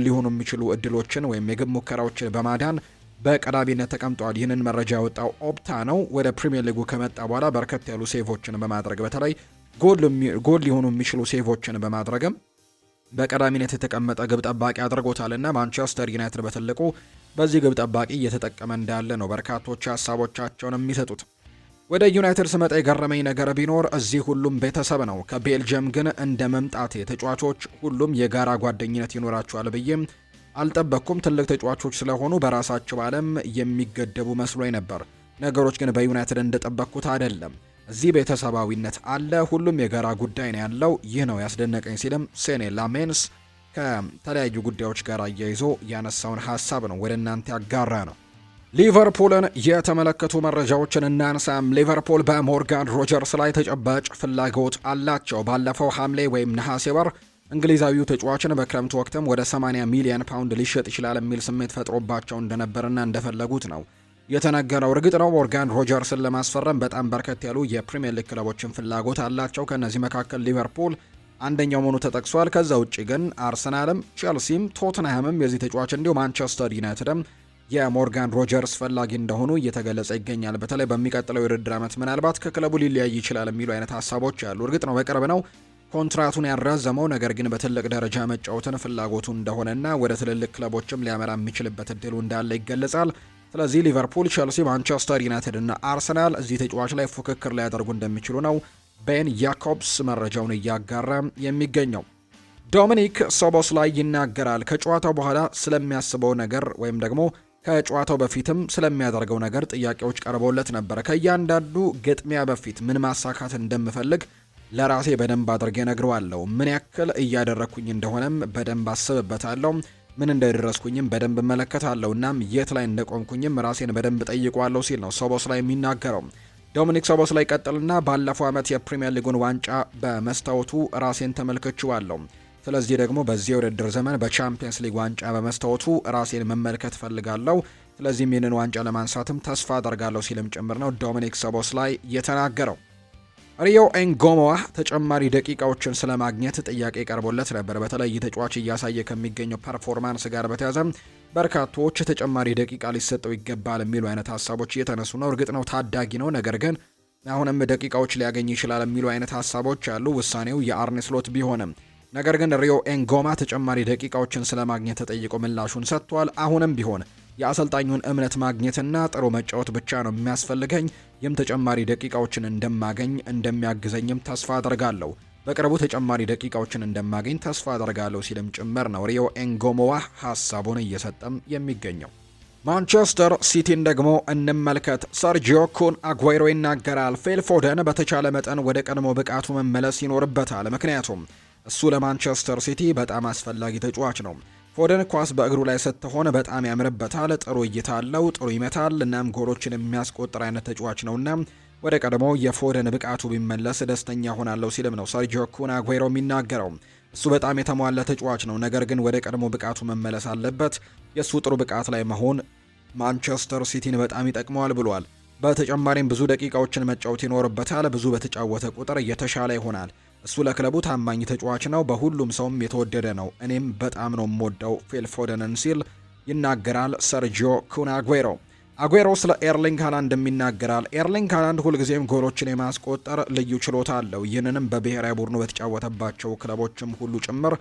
ሊሆኑ የሚችሉ እድሎችን ወይም የግብ ሙከራዎችን በማዳን በቀዳሚነት ተቀምጧል። ይህንን መረጃ ያወጣው ኦፕታ ነው። ወደ ፕሪሚየር ሊጉ ከመጣ በኋላ በርከት ያሉ ሴቮችን በማድረግ በተለይ ጎል ሊሆኑ የሚችሉ ሴቮችን በማድረግም በቀዳሚነት የተቀመጠ ግብ ጠባቂ አድርጎታልና ማንቸስተር ዩናይትድ በትልቁ በዚህ ግብ ጠባቂ እየተጠቀመ እንዳለ ነው በርካቶች ሀሳቦቻቸውን የሚሰጡት። ወደ ዩናይትድ ስመጣ የገረመኝ ነገር ቢኖር እዚህ ሁሉም ቤተሰብ ነው። ከቤልጅየም ግን እንደ መምጣቴ ተጫዋቾች ሁሉም የጋራ ጓደኝነት ይኖራቸዋል ብዬም አልጠበቅኩም። ትልቅ ተጫዋቾች ስለሆኑ በራሳቸው ዓለም የሚገደቡ መስሎኝ ነበር። ነገሮች ግን በዩናይትድ እንደጠበቅኩት አይደለም። እዚህ ቤተሰባዊነት አለ፣ ሁሉም የጋራ ጉዳይ ነው ያለው። ይህ ነው ያስደነቀኝ ሲልም ሴኔ ላሜንስ ከተለያዩ ጉዳዮች ጋር አያይዞ ያነሳውን ሀሳብ ነው ወደ እናንተ ያጋራ ነው። ሊቨርፑልን የተመለከቱ መረጃዎችን እናንሳም። ሊቨርፑል በሞርጋን ሮጀርስ ላይ ተጨባጭ ፍላጎት አላቸው። ባለፈው ሐምሌ ወይም ነሐሴ ወር እንግሊዛዊው ተጫዋችን በክረምት ወቅትም ወደ 80 ሚሊዮን ፓውንድ ሊሸጥ ይችላል የሚል ስሜት ፈጥሮባቸው እንደነበርና እንደፈለጉት ነው የተነገረው። እርግጥ ነው ሞርጋን ሮጀርስን ለማስፈረም በጣም በርከት ያሉ የፕሪሚየር ሊግ ክለቦችን ፍላጎት አላቸው። ከነዚህ መካከል ሊቨርፑል አንደኛው መሆኑ ተጠቅሷል። ከዛ ውጪ ግን አርሰናልም፣ ቼልሲም፣ ቶትንሃምም የዚህ ተጫዋች እንዲሁ ማንቸስተር ዩናይትድም የሞርጋን ሮጀርስ ፈላጊ እንደሆኑ እየተገለጸ ይገኛል። በተለይ በሚቀጥለው የውድድር ዓመት ምናልባት ከክለቡ ሊለያይ ይችላል የሚሉ አይነት ሀሳቦች አሉ። እርግጥ ነው በቅርብ ነው ኮንትራቱን ያራዘመው፣ ነገር ግን በትልቅ ደረጃ መጫወትን ፍላጎቱ እንደሆነና ወደ ትልልቅ ክለቦችም ሊያመራ የሚችልበት እድሉ እንዳለ ይገለጻል። ስለዚህ ሊቨርፑል፣ ቼልሲ፣ ማንቸስተር ዩናይትድ እና አርሰናል እዚህ ተጫዋች ላይ ፉክክር ሊያደርጉ እንደሚችሉ ነው ቤን ያኮብስ መረጃውን እያጋራ የሚገኘው። ዶሚኒክ ሶቦስላይ ይናገራል። ከጨዋታው በኋላ ስለሚያስበው ነገር ወይም ደግሞ ከጨዋታው በፊትም ስለሚያደርገው ነገር ጥያቄዎች ቀርበውለት ነበር። ከእያንዳንዱ ግጥሚያ በፊት ምን ማሳካት እንደምፈልግ ለራሴ በደንብ አድርጌ ነግረዋለሁ። ምን ያክል እያደረኩኝ እንደሆነም በደንብ አስብበታለሁ። ምን እንደደረስኩኝም በደንብ እመለከታለሁ። እናም የት ላይ እንደቆምኩኝም ራሴን በደንብ ጠይቀዋለሁ ሲል ነው ሶቦስላይ የሚናገረው። ዶሚኒክ ሶቦስላይ ቀጥልና ባለፈው ዓመት የፕሪሚየር ሊጉን ዋንጫ በመስታወቱ ራሴን ተመልክቼዋለሁ። ስለዚህ ደግሞ በዚህ የውድድር ዘመን በቻምፒየንስ ሊግ ዋንጫ በመስታወቱ ራሴን መመልከት ፈልጋለሁ። ስለዚህም ይህንን ዋንጫ ለማንሳትም ተስፋ አደርጋለሁ ሲልም ጭምር ነው ዶሚኒክ ሶቦስላይ የተናገረው። ሪዮ ኤንጎሞዋ ተጨማሪ ደቂቃዎችን ስለማግኘት ጥያቄ ቀርቦለት ነበር። በተለይ ተጫዋች እያሳየ ከሚገኘው ፐርፎርማንስ ጋር በተያያዘ በርካቶች ተጨማሪ ደቂቃ ሊሰጠው ይገባል የሚሉ አይነት ሀሳቦች እየተነሱ ነው። እርግጥ ነው ታዳጊ ነው፣ ነገር ግን አሁንም ደቂቃዎች ሊያገኝ ይችላል የሚሉ አይነት ሀሳቦች አሉ። ውሳኔው የአርኔ ስሎት ቢሆንም ነገር ግን ሪዮ ኤንጎማ ተጨማሪ ደቂቃዎችን ስለማግኘት ተጠይቆ ምላሹን ሰጥቷል። አሁንም ቢሆን የአሰልጣኙን እምነት ማግኘትና ጥሩ መጫወት ብቻ ነው የሚያስፈልገኝ። ይህም ተጨማሪ ደቂቃዎችን እንደሚያግዘኝም ተስፋ አደርጋለሁ። በቅርቡ ተጨማሪ ደቂቃዎችን እንደማገኝ ተስፋ አደርጋለሁ ሲልም ጭምር ነው ሪዮ ኤንጎሞዋ ሀሳቡን እየሰጠም የሚገኘው። ማንቸስተር ሲቲን ደግሞ እንመልከት። ሰርጂዮ ኩን አጉዌሮ ይናገራል። ፊል ፎደን በተቻለ መጠን ወደ ቀድሞ ብቃቱ መመለስ ይኖርበታል፣ ምክንያቱም እሱ ለማንቸስተር ሲቲ በጣም አስፈላጊ ተጫዋች ነው። ፎደን ኳስ በእግሩ ላይ ስትሆን በጣም ያምርበታል፣ ጥሩ እይታ አለው፣ ጥሩ ይመታል፣ እናም ጎሎችን የሚያስቆጥር አይነት ተጫዋች ነውና ወደ ቀድሞ የፎደን ብቃቱ ቢመለስ ደስተኛ ሆናለሁ ሲልም ነው ሰርጂዮ ኩን አጉዌሮ የሚናገረው። እሱ በጣም የተሟላ ተጫዋች ነው፣ ነገር ግን ወደ ቀድሞ ብቃቱ መመለስ አለበት። የእሱ ጥሩ ብቃት ላይ መሆን ማንቸስተር ሲቲን በጣም ይጠቅመዋል ብሏል። በተጨማሪም ብዙ ደቂቃዎችን መጫወት ይኖርበታል። ብዙ በተጫወተ ቁጥር እየተሻለ ይሆናል። እሱ ለክለቡ ታማኝ ተጫዋች ነው፣ በሁሉም ሰውም የተወደደ ነው። እኔም በጣም ነው የምወደው ፊል ፎደንን ሲል ይናገራል ሰርጂዮ ኩን አጉዌሮ። አጉዌሮ ስለ ኤርሊንግ ሃላንድ ይናገራል። ኤርሊንግ ሃላንድ ሁልጊዜም ጎሎችን የማስቆጠር ልዩ ችሎታ አለው። ይህንንም በብሔራዊ ቡድኑ በተጫወተባቸው ክለቦችም ሁሉ ጭምር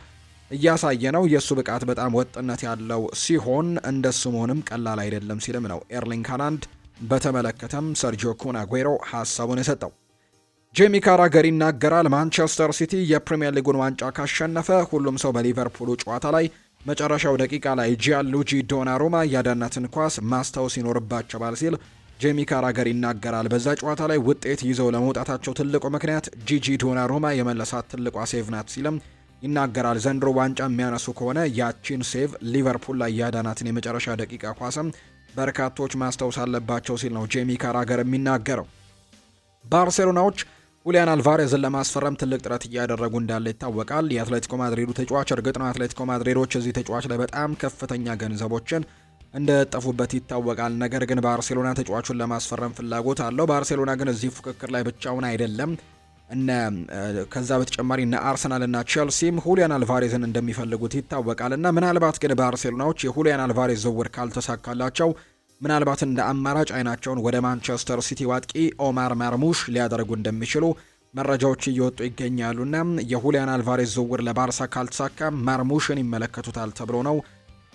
እያሳየ ነው። የእሱ ብቃት በጣም ወጥነት ያለው ሲሆን እንደሱ መሆንም ቀላል አይደለም ሲልም ነው ኤርሊንግ ሃላንድ በተመለከተም ሰርጂዮ ኩን አጉዌሮ ሀሳቡን የሰጠው። ጄሚ ካራገር ይናገራል። ማንቸስተር ሲቲ የፕሪሚየር ሊጉን ዋንጫ ካሸነፈ ሁሉም ሰው በሊቨርፑሉ ጨዋታ ላይ መጨረሻው ደቂቃ ላይ ጂያንሉጂ ዶናሩማ ያዳናትን ኳስ ማስታወስ ይኖርባቸዋል ሲል ጄሚ ካራገር ይናገራል። በዛ ጨዋታ ላይ ውጤት ይዘው ለመውጣታቸው ትልቁ ምክንያት ጂጂ ዶናሩማ የመለሳት ትልቋ ሴቭ ናት ሲልም ይናገራል። ዘንድሮ ዋንጫ የሚያነሱ ከሆነ ያቺን ሴቭ ሊቨርፑል ላይ ያዳናትን የመጨረሻ ደቂቃ ኳስም በርካቶች ማስታወስ አለባቸው ሲል ነው ጄሚ ካራገር የሚናገረው። ባርሴሎናዎች ሁሊያን አልቫሬዝን ለማስፈረም ትልቅ ጥረት እያደረጉ እንዳለ ይታወቃል። የአትሌቲኮ ማድሪዱ ተጫዋች እርግጥ ነው አትሌቲኮ ማድሪዶች እዚህ ተጫዋች ላይ በጣም ከፍተኛ ገንዘቦችን እንደጠፉበት ይታወቃል። ነገር ግን ባርሴሎና ተጫዋቹን ለማስፈረም ፍላጎት አለው። ባርሴሎና ግን እዚህ ፉክክር ላይ ብቻውን አይደለም። ከዛ በተጨማሪ እነ አርሰናል እና ቼልሲም ሁሊያን አልቫሬዝን እንደሚፈልጉት ይታወቃል። እና ምናልባት ግን ባርሴሎናዎች የሁሊያን አልቫሬዝ ዝውውር ካልተሳካላቸው ምናልባት እንደ አማራጭ አይናቸውን ወደ ማንቸስተር ሲቲ ዋጥቂ ኦማር ማርሙሽ ሊያደርጉ እንደሚችሉ መረጃዎች እየወጡ ይገኛሉና የሁሊያን አልቫሬዝ ዝውውር ለባርሳ ካልተሳካ ማርሙሽን ይመለከቱታል ተብሎ ነው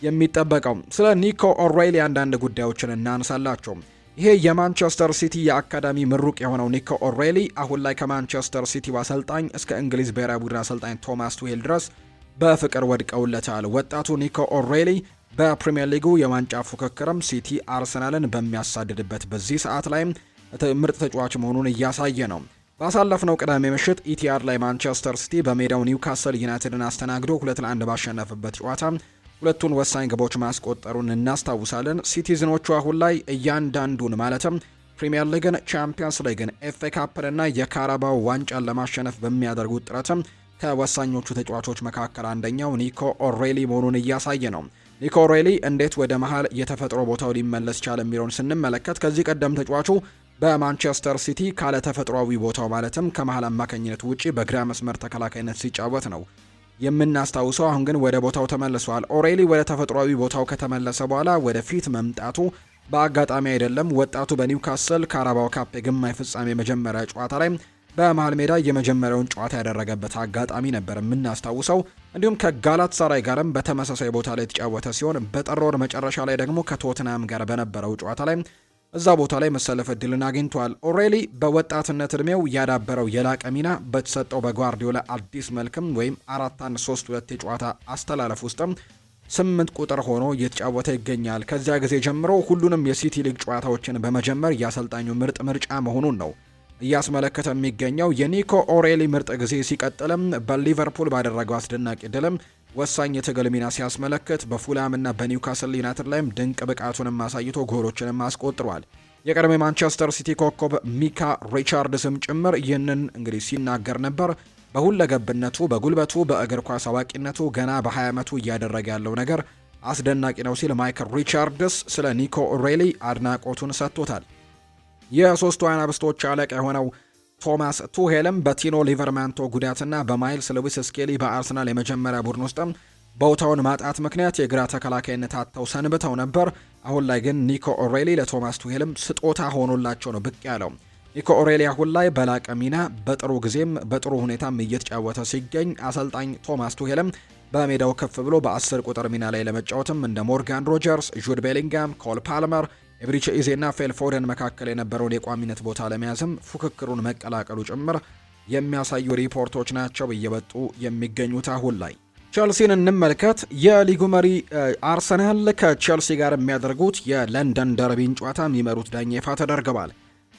የሚጠበቀው። ስለ ኒኮ ኦሬሊ አንዳንድ ጉዳዮችን እናንሳላቸው። ይሄ የማንቸስተር ሲቲ የአካዳሚ ምሩቅ የሆነው ኒኮ ኦሬሊ አሁን ላይ ከማንቸስተር ሲቲ አሰልጣኝ እስከ እንግሊዝ ብሔራዊ ቡድን አሰልጣኝ ቶማስ ቱሄል ድረስ በፍቅር ወድቀውለታል። ወጣቱ ኒኮ ኦሬሊ በፕሪሚየር ሊጉ የዋንጫ ፉክክርም ሲቲ አርሰናልን በሚያሳድድበት በዚህ ሰዓት ላይ ምርጥ ተጫዋች መሆኑን እያሳየ ነው። ባሳለፍነው ቅዳሜ ምሽት ኢቲሃድ ላይ ማንቸስተር ሲቲ በሜዳው ኒውካስል ዩናይትድን አስተናግዶ 2-1 ባሸነፈበት ጨዋታ ሁለቱን ወሳኝ ግቦች ማስቆጠሩን እናስታውሳለን። ሲቲዝኖቹ አሁን ላይ እያንዳንዱን ማለትም ፕሪሚየር ሊግን፣ ቻምፒየንስ ሊግን፣ ኤፍኤ ካፕንና የካራባው ዋንጫን ለማሸነፍ በሚያደርጉት ጥረትም ከወሳኞቹ ተጫዋቾች መካከል አንደኛው ኒኮ ኦሬሊ መሆኑን እያሳየ ነው። ኒኮ ኦሬሊ እንዴት ወደ መሃል የተፈጥሮ ቦታው ሊመለስ ቻለ የሚለውን ስንመለከት ከዚህ ቀደም ተጫዋቹ በማንቸስተር ሲቲ ካለ ተፈጥሯዊ ቦታው ማለትም ከመሃል አማካኝነት ውጪ በግራ መስመር ተከላካይነት ሲጫወት ነው የምናስታውሰው። አሁን ግን ወደ ቦታው ተመልሷል። ኦሬሊ ወደ ተፈጥሯዊ ቦታው ከተመለሰ በኋላ ወደ ፊት መምጣቱ በአጋጣሚ አይደለም። ወጣቱ በኒውካስል ካራባው ካፕ የግማሽ ፍጻሜ መጀመሪያ ጨዋታ ላይ በመሃል ሜዳ የመጀመሪያውን ጨዋታ ያደረገበት አጋጣሚ ነበር የምናስታውሰው። እንዲሁም ከጋላት ሳራይ ጋርም በተመሳሳይ ቦታ ላይ የተጫወተ ሲሆን በጥር ወር መጨረሻ ላይ ደግሞ ከቶትናም ጋር በነበረው ጨዋታ ላይ እዛ ቦታ ላይ መሰለፍ እድልን አግኝቷል። ኦሬሊ በወጣትነት እድሜው ያዳበረው የላቀ ሚና በተሰጠው በጓርዲዮላ አዲስ መልክም ወይም 4-1-3-2 የጨዋታ አስተላለፍ ውስጥም 8 ቁጥር ሆኖ እየተጫወተ ይገኛል። ከዚያ ጊዜ ጀምሮ ሁሉንም የሲቲ ሊግ ጨዋታዎችን በመጀመር የአሰልጣኙ ምርጥ ምርጫ መሆኑን ነው እያስመለከተ የሚገኘው። የኒኮ ኦሬሊ ምርጥ ጊዜ ሲቀጥልም በሊቨርፑል ባደረገው አስደናቂ ድልም ወሳኝ የትግል ሚና ሲያስመለክት በፉላም እና በኒውካስል ዩናይትድ ላይም ድንቅ ብቃቱንም አሳይቶ ጎሎችንም አስቆጥሯል። የቀድሞ ማንቸስተር ሲቲ ኮከብ ሚካ ሪቻርድስም ጭምር ይህንን እንግዲህ ሲናገር ነበር። በሁለገብነቱ፣ በጉልበቱ፣ በእግር ኳስ አዋቂነቱ ገና በ20 ዓመቱ እያደረገ ያለው ነገር አስደናቂ ነው ሲል ማይክል ሪቻርድስ ስለ ኒኮ ኦሬሊ አድናቆቱን ሰጥቶታል። የሶስቱ አናብስቶች አለቃ የሆነው ቶማስ ቱሄልም በቲኖ ሊቨርማንቶ ጉዳትና በማይልስ ሉዊስ ስኬሊ በአርሰናል የመጀመሪያ ቡድን ውስጥም ቦታውን ማጣት ምክንያት የግራ ተከላካይነት አጥተው ሰንብተው ነበር። አሁን ላይ ግን ኒኮ ኦሬሊ ለቶማስ ቱሄልም ስጦታ ሆኖላቸው ነው ብቅ ያለው። ኒኮ ኦሬሊ አሁን ላይ በላቀ ሚና በጥሩ ጊዜም በጥሩ ሁኔታም እየተጫወተ ሲገኝ አሰልጣኝ ቶማስ ቱሄልም በሜዳው ከፍ ብሎ በ10 ቁጥር ሚና ላይ ለመጫወትም እንደ ሞርጋን ሮጀርስ፣ ጁድ ቤሊንጋም፣ ኮል ፓልመር፣ ኤብሪቼ ኢዜና ፊል ፎደን መካከል የነበረውን የቋሚነት ቦታ ለመያዝም ፉክክሩን መቀላቀሉ ጭምር የሚያሳዩ ሪፖርቶች ናቸው እየወጡ የሚገኙት አሁን ላይ። ቸልሲን እንመልከት። የሊጉ መሪ አርሰናል ከቸልሲ ጋር የሚያደርጉት የለንደን ደርቢን ጨዋታ የሚመሩት ዳኛ ይፋ ተደርገዋል።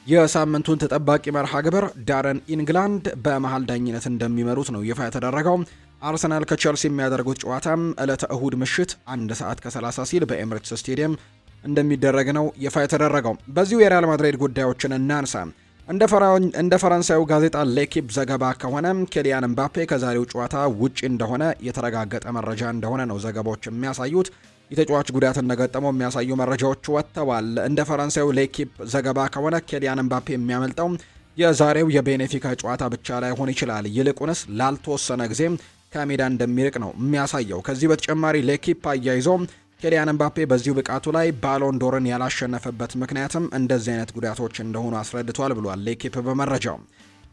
የሳምንቱን ተጠባቂ መርሃ ግብር ዳረን ኢንግላንድ በመሃል ዳኝነት እንደሚመሩት ነው ይፋ የተደረገው። አርሰናል ከቸልሲ የሚያደርጉት ጨዋታም ዕለተ እሁድ ምሽት 1 ሰዓት ከ30 ሲል በኤምሬትስ ስቴዲየም እንደሚደረግ ነው ይፋ የተደረገው። በዚሁ የሪያል ማድሪድ ጉዳዮችን እናንሳ። እንደ ፈረንሳዩ ጋዜጣ ሌኪፕ ዘገባ ከሆነ ኬሊያን ኤምባፔ ከዛሬው ጨዋታ ውጪ እንደሆነ የተረጋገጠ መረጃ እንደሆነ ነው ዘገባዎች የሚያሳዩት። የተጫዋች ጉዳት እንደገጠመው የሚያሳዩ መረጃዎች ወጥተዋል። እንደ ፈረንሳዩ ሌኪፕ ዘገባ ከሆነ ኬሊያን ኤምባፔ የሚያመልጠው የዛሬው የቤኔፊካ ጨዋታ ብቻ ላይሆን ይችላል፣ ይልቁንስ ላልተወሰነ ጊዜ ከሜዳ እንደሚርቅ ነው የሚያሳየው። ከዚህ በተጨማሪ ሌኪፕ አያይዞ ኬሊያን ኤምባፔ በዚሁ ብቃቱ ላይ ባሎን ዶርን ያላሸነፈበት ምክንያትም እንደዚህ አይነት ጉዳቶች እንደሆኑ አስረድቷል ብሏል ሌኪፕ በመረጃው።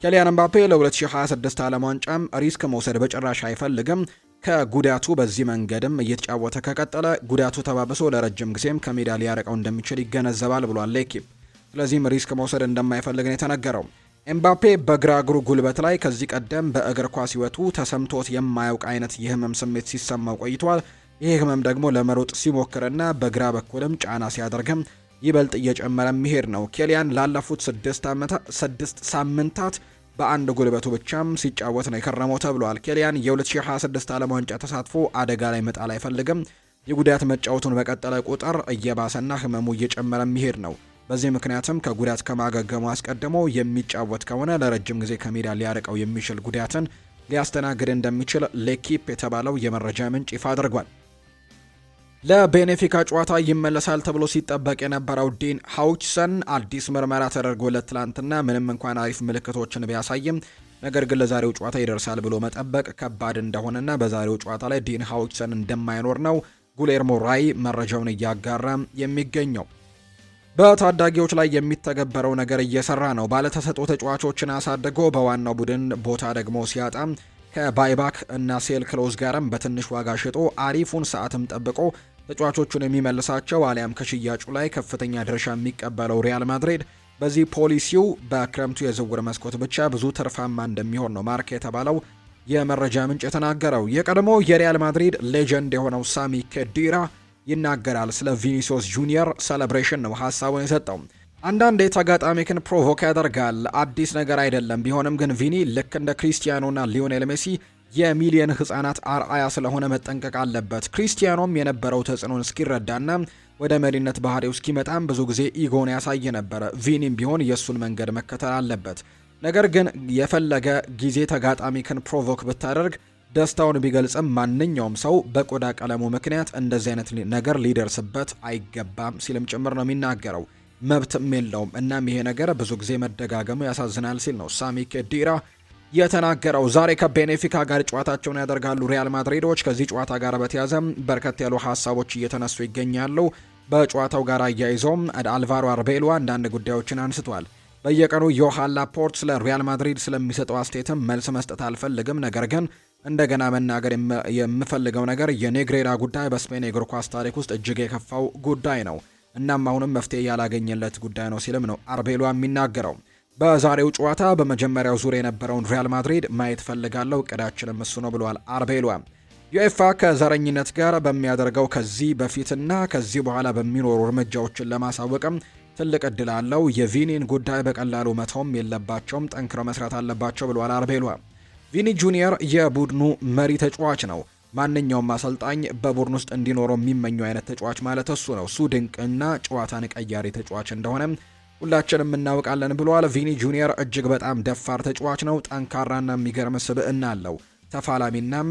ኬሊያን ኤምባፔ ለ2026 ዓለም ዋንጫም ሪስክ መውሰድ በጭራሽ አይፈልግም። ከጉዳቱ በዚህ መንገድም እየተጫወተ ከቀጠለ ጉዳቱ ተባብሶ ለረጅም ጊዜም ከሜዳ ሊያርቀው እንደሚችል ይገነዘባል ብሏል ሌኪፕ። ስለዚህም ሪስክ መውሰድ እንደማይፈልግ ነው የተነገረው። ኤምባፔ በግራ እግሩ ጉልበት ላይ ከዚህ ቀደም በእግር ኳስ ሕይወቱ ተሰምቶት የማያውቅ አይነት የህመም ስሜት ሲሰማው ቆይቷል። ይህ ህመም ደግሞ ለመሮጥ ሲሞክርና በግራ በኩልም ጫና ሲያደርግም ይበልጥ እየጨመረ የሚሄድ ነው። ኬሊያን ላለፉት 6 ሳምንታት በአንድ ጉልበቱ ብቻም ሲጫወት ነው የከረመው ተብሏል። ኬሊያን የ2026 ዓለም ዋንጫ ተሳትፎ አደጋ ላይ መጣል አይፈልግም። የጉዳት መጫወቱን በቀጠለ ቁጥር እየባሰና ህመሙ እየጨመረ የሚሄድ ነው። በዚህ ምክንያትም ከጉዳት ከማገገሙ አስቀድሞ የሚጫወት ከሆነ ለረጅም ጊዜ ከሜዳ ሊያርቀው የሚችል ጉዳትን ሊያስተናግድ እንደሚችል ሌኪፕ የተባለው የመረጃ ምንጭ ይፋ አድርጓል። ለቤኔፊካ ጨዋታ ይመለሳል ተብሎ ሲጠበቅ የነበረው ዲን ሃውችሰን አዲስ ምርመራ ተደርጎለት ትላንትና ምንም እንኳን አሪፍ ምልክቶችን ቢያሳይም ነገር ግን ለዛሬው ጨዋታ ይደርሳል ብሎ መጠበቅ ከባድ እንደሆነና በዛሬው ጨዋታ ላይ ዲን ሃውችሰን እንደማይኖር ነው ጉሌርሞ ራይ መረጃውን እያጋራ የሚገኘው። በታዳጊዎች ላይ የሚተገበረው ነገር እየሰራ ነው። ባለተሰጥኦ ተጫዋቾችን አሳድጎ በዋናው ቡድን ቦታ ደግሞ ሲያጣ ከባይባክ እና ሴል ክሎዝ ጋርም በትንሽ ዋጋ ሽጦ አሪፉን ሰዓትም ጠብቆ ተጫዋቾቹን የሚመልሳቸው አሊያም ከሽያጩ ላይ ከፍተኛ ድርሻ የሚቀበለው ሪያል ማድሪድ በዚህ ፖሊሲው በክረምቱ የዝውውር መስኮት ብቻ ብዙ ትርፋማ እንደሚሆን ነው ማርካ የተባለው የመረጃ ምንጭ የተናገረው። የቀድሞ የሪያል ማድሪድ ሌጀንድ የሆነው ሳሚ ኬዲራ ይናገራል። ስለ ቪኒሲዮስ ጁኒየር ሴሌብሬሽን ነው ሀሳቡን የሰጠው። አንዳንዴ ተጋጣሚክን ፕሮቮክ ያደርጋል፣ አዲስ ነገር አይደለም። ቢሆንም ግን ቪኒ ልክ እንደ ክሪስቲያኖና ሊዮኔል ሜሲ የሚሊየን ህጻናት አርአያ ስለሆነ መጠንቀቅ አለበት። ክሪስቲያኖም የነበረው ተጽዕኖን እስኪረዳና ወደ መሪነት ባህሪው እስኪመጣም ብዙ ጊዜ ኢጎን ያሳይ ነበረ። ቪኒም ቢሆን የእሱን መንገድ መከተል አለበት። ነገር ግን የፈለገ ጊዜ ተጋጣሚክን ፕሮቮክ ብታደርግ ደስታውን ቢገልጽም ማንኛውም ሰው በቆዳ ቀለሙ ምክንያት እንደዚህ አይነት ነገር ሊደርስበት አይገባም ሲልም ጭምር ነው የሚናገረው። መብትም የለውም። እናም ይሄ ነገር ብዙ ጊዜ መደጋገሙ ያሳዝናል ሲል ነው ሳሚ ኬዲራ የተናገረው። ዛሬ ከቤኔፊካ ጋር ጨዋታቸውን ያደርጋሉ ሪያል ማድሪዶች። ከዚህ ጨዋታ ጋር በተያዘ በርከት ያሉ ሀሳቦች እየተነሱ ይገኛሉ። በጨዋታው ጋር አያይዞም አልቫሮ አርቤሎ አንዳንድ ጉዳዮችን አንስቷል። በየቀኑ ዮሃን ላፖርት ስለ ሪያል ማድሪድ ስለሚሰጠው አስተያየትም መልስ መስጠት አልፈልግም፣ ነገር ግን እንደገና መናገር የምፈልገው ነገር የኔግሬራ ጉዳይ በስፔን የእግር ኳስ ታሪክ ውስጥ እጅግ የከፋው ጉዳይ ነው። እናም አሁንም መፍትሄ ያላገኘለት ጉዳይ ነው ሲልም ነው አርቤሎ የሚናገረው። በዛሬው ጨዋታ በመጀመሪያው ዙር የነበረውን ሪያል ማድሪድ ማየት ፈልጋለሁ፣ እቅዳችንም እሱ ነው ብለዋል አርቤሎ። ዩኤፋ ከዘረኝነት ጋር በሚያደርገው ከዚህ በፊትና ከዚህ በኋላ በሚኖሩ እርምጃዎችን ለማሳወቅም ትልቅ እድል አለው። የቪኒን ጉዳይ በቀላሉ መተውም የለባቸውም፣ ጠንክረው መስራት አለባቸው ብለዋል አርቤሎ። ቪኒ ጁኒየር የቡድኑ መሪ ተጫዋች ነው። ማንኛውም አሰልጣኝ በቡድን ውስጥ እንዲኖረው የሚመኘው አይነት ተጫዋች ማለት እሱ ነው። እሱ ድንቅና ጨዋታን ቀያሪ ተጫዋች እንደሆነ ሁላችንም እናውቃለን ብለዋል። ቪኒ ጁኒየር እጅግ በጣም ደፋር ተጫዋች ነው። ጠንካራና የሚገርም ስብዕና አለው። ተፋላሚናም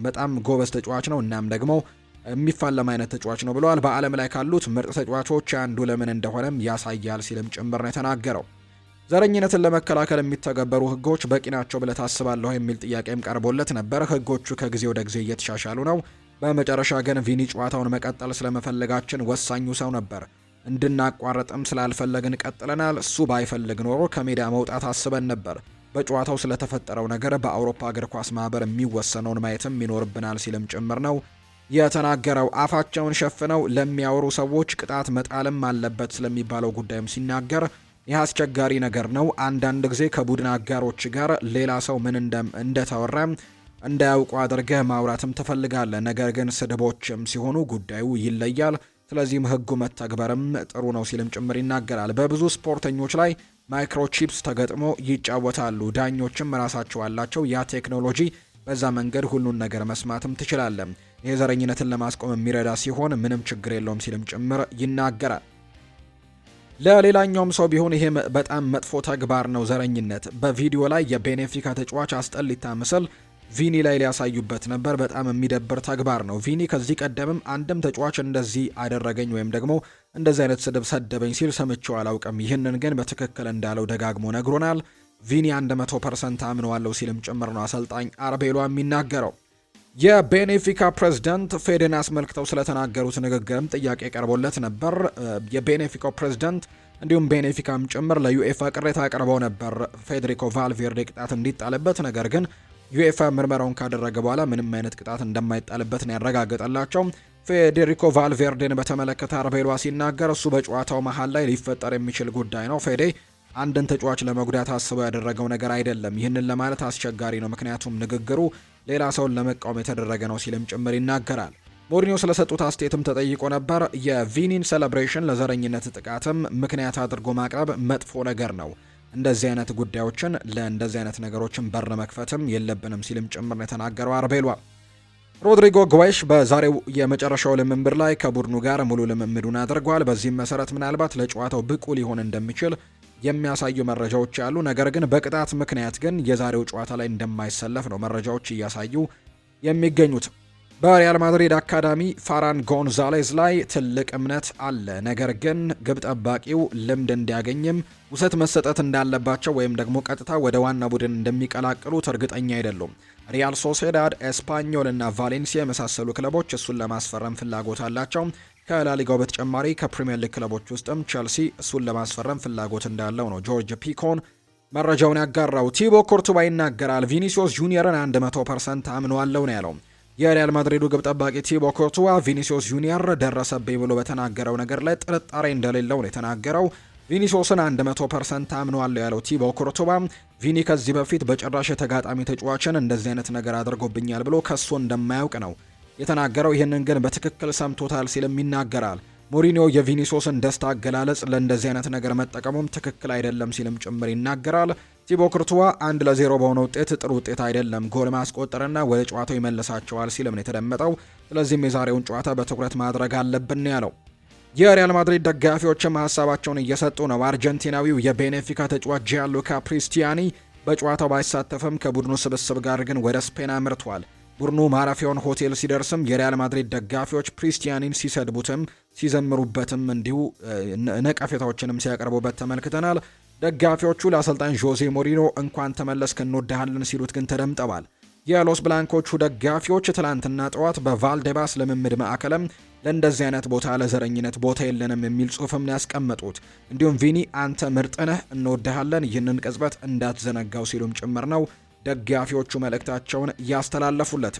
በጣም ጎበዝ ተጫዋች ነው። እናም ደግሞ የሚፋለም አይነት ተጫዋች ነው ብለዋል። በዓለም ላይ ካሉት ምርጥ ተጫዋቾች አንዱ ለምን እንደሆነም ያሳያል ሲልም ጭምር ነው የተናገረው። ዘረኝነትን ለመከላከል የሚተገበሩ ህጎች በቂ ናቸው ብለህ ታስባለህ የሚል ጥያቄም ቀርቦለት ነበር። ህጎቹ ከጊዜ ወደ ጊዜ እየተሻሻሉ ነው። በመጨረሻ ግን ቪኒ ጨዋታውን መቀጠል ስለመፈለጋችን ወሳኙ ሰው ነበር። እንድናቋረጥም ስላልፈለግን ቀጥለናል። እሱ ባይፈልግ ኖሮ ከሜዳ መውጣት አስበን ነበር። በጨዋታው ስለተፈጠረው ነገር በአውሮፓ እግር ኳስ ማህበር የሚወሰነውን ማየትም ይኖርብናል ሲልም ጭምር ነው የተናገረው። አፋቸውን ሸፍነው ለሚያወሩ ሰዎች ቅጣት መጣልም አለበት ስለሚባለው ጉዳይም ሲናገር ይህ አስቸጋሪ ነገር ነው። አንዳንድ ጊዜ ከቡድን አጋሮች ጋር ሌላ ሰው ምን እንደተወራ እንዳያውቁ አድርገህ ማውራትም ትፈልጋለህ። ነገር ግን ስድቦችም ሲሆኑ ጉዳዩ ይለያል። ስለዚህም ህጉ መተግበርም ጥሩ ነው ሲልም ጭምር ይናገራል። በብዙ ስፖርተኞች ላይ ማይክሮቺፕስ ተገጥሞ ይጫወታሉ። ዳኞችም ራሳቸው አላቸው። ያ ቴክኖሎጂ በዛ መንገድ ሁሉን ነገር መስማትም ትችላለህ። ይሄ ዘረኝነትን ለማስቆም የሚረዳ ሲሆን ምንም ችግር የለውም ሲልም ጭምር ይናገራል። ለሌላኛውም ሰው ቢሆን ይሄ በጣም መጥፎ ተግባር ነው ዘረኝነት። በቪዲዮ ላይ የቤኔፊካ ተጫዋች አስጠሊታ ምስል ቪኒ ላይ ሊያሳዩበት ነበር። በጣም የሚደብር ተግባር ነው። ቪኒ ከዚህ ቀደምም አንድም ተጫዋች እንደዚህ አደረገኝ ወይም ደግሞ እንደዚህ አይነት ስድብ ሰደበኝ ሲል ሰምቼው አላውቅም። ይህንን ግን በትክክል እንዳለው ደጋግሞ ነግሮናል። ቪኒ 100% አምነዋለሁ ሲልም ጭምር ነው አሰልጣኝ አርቤሎ የሚናገረው። የቤኔፊካ ፕሬዝዳንት ፌዴን አስመልክተው ስለተናገሩት ንግግርም ጥያቄ ቀርቦለት ነበር። የቤኔፊካው ፕሬዝዳንት እንዲሁም ቤኔፊካም ጭምር ለዩኤፋ ቅሬታ አቅርበው ነበር ፌዴሪኮ ቫልቬርዴ ቅጣት እንዲጣልበት። ነገር ግን ዩኤፋ ምርመራውን ካደረገ በኋላ ምንም አይነት ቅጣት እንደማይጣልበት ነው ያረጋገጠላቸው። ፌዴሪኮ ቫልቬርዴን በተመለከተ አርቤሏ ሲናገር እሱ በጨዋታው መሀል ላይ ሊፈጠር የሚችል ጉዳይ ነው። ፌዴ አንድን ተጫዋች ለመጉዳት አስበው ያደረገው ነገር አይደለም። ይህንን ለማለት አስቸጋሪ ነው፣ ምክንያቱም ንግግሩ ሌላ ሰውን ለመቃወም የተደረገ ነው ሲልም ጭምር ይናገራል። ሞሪኒዮ ስለሰጡት አስተያየትም ተጠይቆ ነበር። የቪኒን ሴሌብሬሽን ለዘረኝነት ጥቃትም ምክንያት አድርጎ ማቅረብ መጥፎ ነገር ነው። እንደዚህ አይነት ጉዳዮችን ለእንደዚህ አይነት ነገሮችን በር መክፈትም የለብንም ሲልም ጭምር ነው የተናገረው አርቤሏ። ሮድሪጎ ጓይሽ በዛሬው የመጨረሻው ልምምድ ላይ ከቡድኑ ጋር ሙሉ ልምምዱን አድርጓል። በዚህም መሰረት ምናልባት ለጨዋታው ብቁ ሊሆን እንደሚችል የሚያሳዩ መረጃዎች አሉ። ነገር ግን በቅጣት ምክንያት ግን የዛሬው ጨዋታ ላይ እንደማይሰለፍ ነው መረጃዎች እያሳዩ የሚገኙት። በሪያል ማድሪድ አካዳሚ ፋራን ጎንዛሌዝ ላይ ትልቅ እምነት አለ። ነገር ግን ግብ ጠባቂው ልምድ እንዲያገኝም ውሰት መሰጠት እንዳለባቸው ወይም ደግሞ ቀጥታ ወደ ዋና ቡድን እንደሚቀላቅሉት እርግጠኛ አይደሉም። ሪያል ሶሴዳድ፣ ኤስፓኞል እና ቫሌንሲያ የመሳሰሉ ክለቦች እሱን ለማስፈረም ፍላጎት አላቸው። ከላሊጋው በተጨማሪ ከፕሪሚየር ሊግ ክለቦች ውስጥም ቼልሲ እሱን ለማስፈረም ፍላጎት እንዳለው ነው ጆርጅ ፒኮን መረጃውን ያጋራው። ቲቦ ኮርቱባ ይናገራል። ቪኒሲዮስ ጁኒየርን 100% አምነዋለሁ ነው ያለው። የሪያል ማድሪዱ ግብ ጠባቂ ቲቦ ኮርቱባ ቪኒሲዮስ ጁኒየር ደረሰብኝ ብሎ በተናገረው ነገር ላይ ጥርጣሬ እንደሌለው ነው የተናገረው። ቪኒሲዮስን 100% አምነዋለሁ ያለው ቲቦ ኮርቱባ ቪኒ ከዚህ በፊት በጭራሽ የተጋጣሚ ተጫዋችን እንደዚህ አይነት ነገር አድርጎብኛል ብሎ ከሶ እንደማያውቅ ነው የተናገረው። ይህንን ግን በትክክል ሰምቶታል ሲልም ይናገራል። ሞሪኒዮ የቪኒሲዮስን ደስታ አገላለጽ ለእንደዚህ አይነት ነገር መጠቀሙም ትክክል አይደለም ሲልም ጭምር ይናገራል። ቲቦ ኮርቱባ 1-0 በሆነ ውጤት ጥሩ ውጤት አይደለም፣ ጎል ማስቆጠርና ወደ ጨዋታው ይመልሳቸዋል ሲልም ነው የተደመጠው። ስለዚህም የዛሬውን ጨዋታ በትኩረት ማድረግ አለብን ያለው። የሪያል ማድሪድ ደጋፊዎችም ሀሳባቸውን እየሰጡ ነው። አርጀንቲናዊው የቤኔፊካ ተጫዋች ጂያንሉካ ፕሪስቲያኒ በጨዋታው ባይሳተፍም ከቡድኑ ስብስብ ጋር ግን ወደ ስፔን አምርቷል። ቡድኑ ማረፊያውን ሆቴል ሲደርስም የሪያል ማድሪድ ደጋፊዎች ፕሪስቲያኒን ሲሰድቡትም ሲዘምሩበትም እንዲሁ ነቀፌታዎችንም ሲያቀርቡበት ተመልክተናል። ደጋፊዎቹ ለአሰልጣኝ ዦዜ ሞሪኖ እንኳን ተመለስክ እንወድሃለን ሲሉት ግን ተደምጠዋል። የሎስ ብላንኮቹ ደጋፊዎች ትላንትና ጠዋት በቫልዴባስ ልምምድ ማዕከልም ለእንደዚህ አይነት ቦታ ለዘረኝነት ቦታ የለንም የሚል ጽሑፍም ያስቀመጡት። እንዲሁም ቪኒ አንተ ምርጥ ነህ እንወድሃለን፣ ይህንን ቅጽበት እንዳትዘነጋው ሲሉም ጭምር ነው ደጋፊዎቹ መልእክታቸውን ያስተላለፉለት።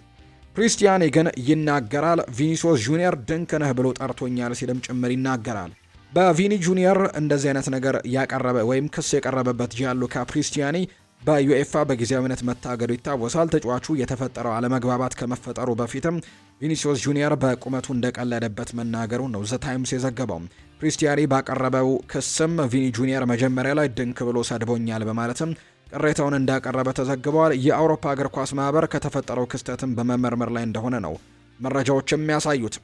ፕሪስቲያኒ ግን ይናገራል። ቪኒሲዮስ ጁኒየር ድንቅ ነህ ብሎ ጠርቶኛል ሲልም ጭምር ይናገራል። በቪኒ ጁኒየር እንደዚህ አይነት ነገር ያቀረበ ወይም ክስ የቀረበበት ጂያንሉካ ፕሪስቲያኒ በዩኤፋ በጊዜያዊነት መታገዱ ይታወሳል። ተጫዋቹ የተፈጠረው አለመግባባት ከመፈጠሩ በፊትም ቪኒሲዮስ ጁኒየር በቁመቱ እንደቀለደበት መናገሩ ነው ዘ ታይምስ የዘገበው። ፕሪስቲያኒ ባቀረበው ክስም ቪኒ ጁኒየር መጀመሪያ ላይ ድንክ ብሎ ሰድቦኛል በማለትም ቅሬታውን እንዳቀረበ ተዘግበዋል። የአውሮፓ እግር ኳስ ማህበር ከተፈጠረው ክስተትም በመመርመር ላይ እንደሆነ ነው መረጃዎች የሚያሳዩት።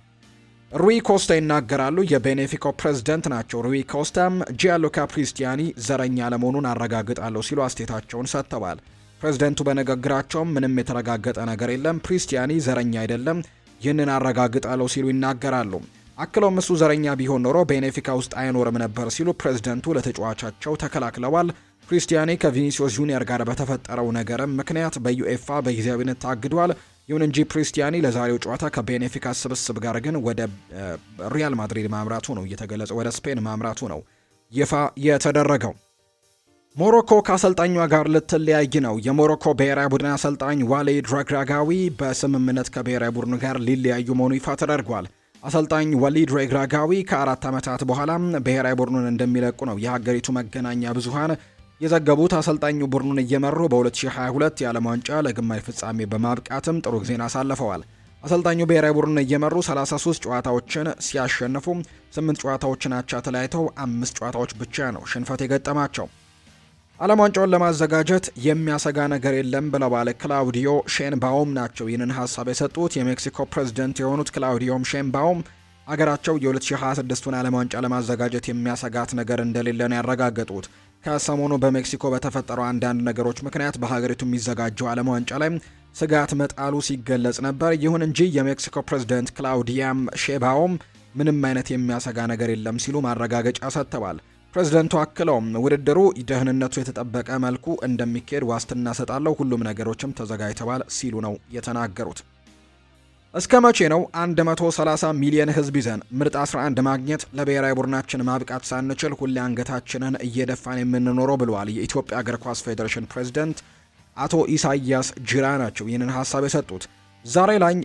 ሩይ ኮስታ ይናገራሉ። የቤኔፊካው ፕሬዝዳንት ናቸው። ሩይ ኮስታም ጂያንሉካ ፕሪስቲያኒ ዘረኛ ለመሆኑን አረጋግጣለሁ ሲሉ አስተያየታቸውን ሰጥተዋል። ፕሬዝዳንቱ በንግግራቸውም ምንም የተረጋገጠ ነገር የለም፣ ፕሪስቲያኒ ዘረኛ አይደለም፣ ይህንን አረጋግጣለሁ ሲሉ ይናገራሉ። አክለውም እሱ ዘረኛ ቢሆን ኖሮ ቤኔፊካ ውስጥ አይኖርም ነበር ሲሉ ፕሬዝዳንቱ ለተጫዋቻቸው ተከላክለዋል። ፕሪስቲያኒ ከቪኒሲዮስ ጁኒየር ጋር በተፈጠረው ነገርም ምክንያት በዩኤፋ በጊዜያዊነት ታግዷል። ይሁን እንጂ ፕሪስቲያኒ ለዛሬው ጨዋታ ከቤኔፊካ ስብስብ ጋር ግን ወደ ሪያል ማድሪድ ማምራቱ ነው እየተገለጸ ወደ ስፔን ማምራቱ ነው ይፋ የተደረገው። ሞሮኮ ከአሰልጣኟ ጋር ልትለያይ ነው። የሞሮኮ ብሔራዊ ቡድን አሰልጣኝ ዋሊድ ረግራጋዊ በስምምነት ከብሔራዊ ቡድኑ ጋር ሊለያዩ መሆኑ ይፋ ተደርጓል። አሰልጣኝ ዋሊድ ረግራጋዊ ከ4 ዓመታት በኋላ ብሔራዊ ቡድኑን እንደሚለቁ ነው የሀገሪቱ መገናኛ ብዙሃን የዘገቡት አሰልጣኙ ቡድኑን እየመሩ በ2022 የዓለም ዋንጫ ለግማሽ ፍጻሜ በማብቃትም ጥሩ ጊዜን አሳልፈዋል። አሰልጣኙ ብሔራዊ ቡድኑን እየመሩ 33 ጨዋታዎችን ሲያሸንፉ 8 ጨዋታዎችን አቻ ተለያይተው 5 ጨዋታዎች ብቻ ነው ሽንፈት የገጠማቸው። ዓለም ዋንጫውን ለማዘጋጀት የሚያሰጋ ነገር የለም ብለዋል ክላውዲዮ ሼንባውም ናቸው ይህንን ሀሳብ የሰጡት። የሜክሲኮ ፕሬዝዳንት የሆኑት ክላውዲዮም ሼንባውም አገራቸው የ2026ቱን ዓለም ዋንጫ ለማዘጋጀት የሚያሰጋት ነገር እንደሌለ ነው ያረጋገጡት። ከሰሞኑ በሜክሲኮ በተፈጠሩ አንዳንድ ነገሮች ምክንያት በሀገሪቱ የሚዘጋጀው ዓለም ዋንጫ ላይ ስጋት መጣሉ ሲገለጽ ነበር። ይሁን እንጂ የሜክሲኮ ፕሬዝዳንት ክላውዲያም ሼንባውም ምንም አይነት የሚያሰጋ ነገር የለም ሲሉ ማረጋገጫ ሰጥተዋል። ፕሬዝደንቱ አክለውም ውድድሩ ደህንነቱ የተጠበቀ መልኩ እንደሚካሄድ ዋስትና ሰጣለው፣ ሁሉም ነገሮችም ተዘጋጅተዋል ሲሉ ነው የተናገሩት። እስከ መቼ ነው 130 ሚሊዮን ህዝብ ይዘን ምርጥ 11 ማግኘት ለብሔራዊ ቡድናችን ማብቃት ሳንችል ሁሌ አንገታችንን እየደፋን የምንኖረው ብለዋል የኢትዮጵያ እግር ኳስ ፌዴሬሽን ፕሬዝዳንት አቶ ኢሳያስ ጅራ ናቸው ይህንን ሀሳብ የሰጡት። ዛሬ ላይ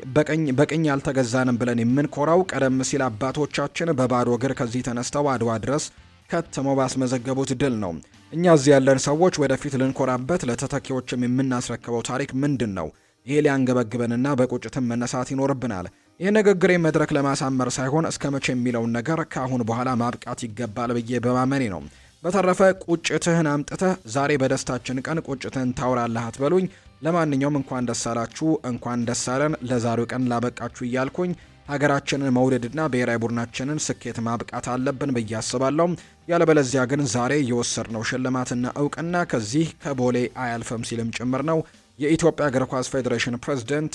በቅኝ ያልተገዛንም ብለን የምንኮራው ቀደም ሲል አባቶቻችን በባዶ እግር ከዚህ ተነስተው አድዋ ድረስ ከተመው ባስመዘገቡት ድል ነው። እኛ እዚህ ያለን ሰዎች ወደፊት ልንኮራበት ለተተኪዎችም የምናስረክበው ታሪክ ምንድን ነው? ይሄ ሊያንገበግበንና በቁጭትም መነሳት ይኖርብናል። ይህ ንግግሬ መድረክ ለማሳመር ሳይሆን እስከ መቼ የሚለውን ነገር ከአሁን በኋላ ማብቃት ይገባል ብዬ በማመኔ ነው። በተረፈ ቁጭትህን አምጥተህ ዛሬ በደስታችን ቀን ቁጭትህን ታውራለህ አትበሉኝ። ለማንኛውም እንኳን ደስ አላችሁ፣ እንኳን ደስ አለን ለዛሬው ቀን ላበቃችሁ እያልኩኝ ሀገራችንን መውደድና ብሔራዊ ቡድናችንን ስኬት ማብቃት አለብን ብዬ አስባለሁ። ያለበለዚያ ግን ዛሬ የወሰድነው ሽልማትና እውቅና ከዚህ ከቦሌ አያልፈም ሲልም ጭምር ነው የኢትዮጵያ እግር ኳስ ፌዴሬሽን ፕሬዝዳንት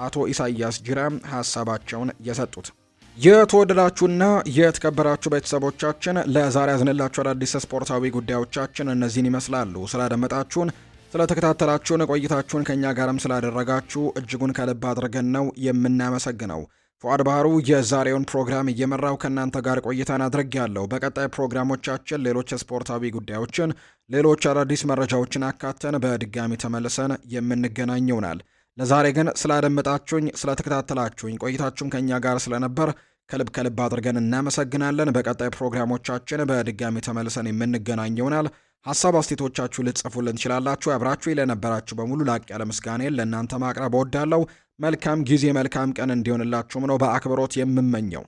አቶ ኢሳያስ ጅራ ሀሳባቸውን የሰጡት። የተወደዳችሁና የተከበራችሁ ቤተሰቦቻችን ለዛሬ ያዝንላችሁ አዳዲስ ስፖርታዊ ጉዳዮቻችን እነዚህን ይመስላሉ። ስላደመጣችሁን፣ ስለተከታተላችሁን፣ ቆይታችሁን ከኛ ጋርም ስላደረጋችሁ እጅጉን ከልብ አድርገን ነው የምናመሰግነው። ፉአድ ባህሩ የዛሬውን ፕሮግራም እየመራው ከእናንተ ጋር ቆይታን አድርጌያለሁ። በቀጣይ ፕሮግራሞቻችን ሌሎች ስፖርታዊ ጉዳዮችን፣ ሌሎች አዳዲስ መረጃዎችን አካተን በድጋሚ ተመልሰን የምንገናኝ ይሆናል። ለዛሬ ግን ስላደመጣችሁኝ፣ ስለተከታተላችሁኝ፣ ቆይታችሁም ከኛ ጋር ስለነበር ከልብ አድርገን እናመሰግናለን። በቀጣይ ፕሮግራሞቻችን በድጋሚ ተመልሰን የምንገናኝ ይሆናል። ሀሳብ አስተያየቶቻችሁ ልጽፉልን ትችላላችሁ። አብራችሁ ለነበራችሁ በሙሉ ላቅ ያለ ምስጋናዬን ለእናንተ ማቅረብ እወዳለሁ። መልካም ጊዜ መልካም ቀን እንዲሆንላችሁም ነው በአክብሮት የምመኘው።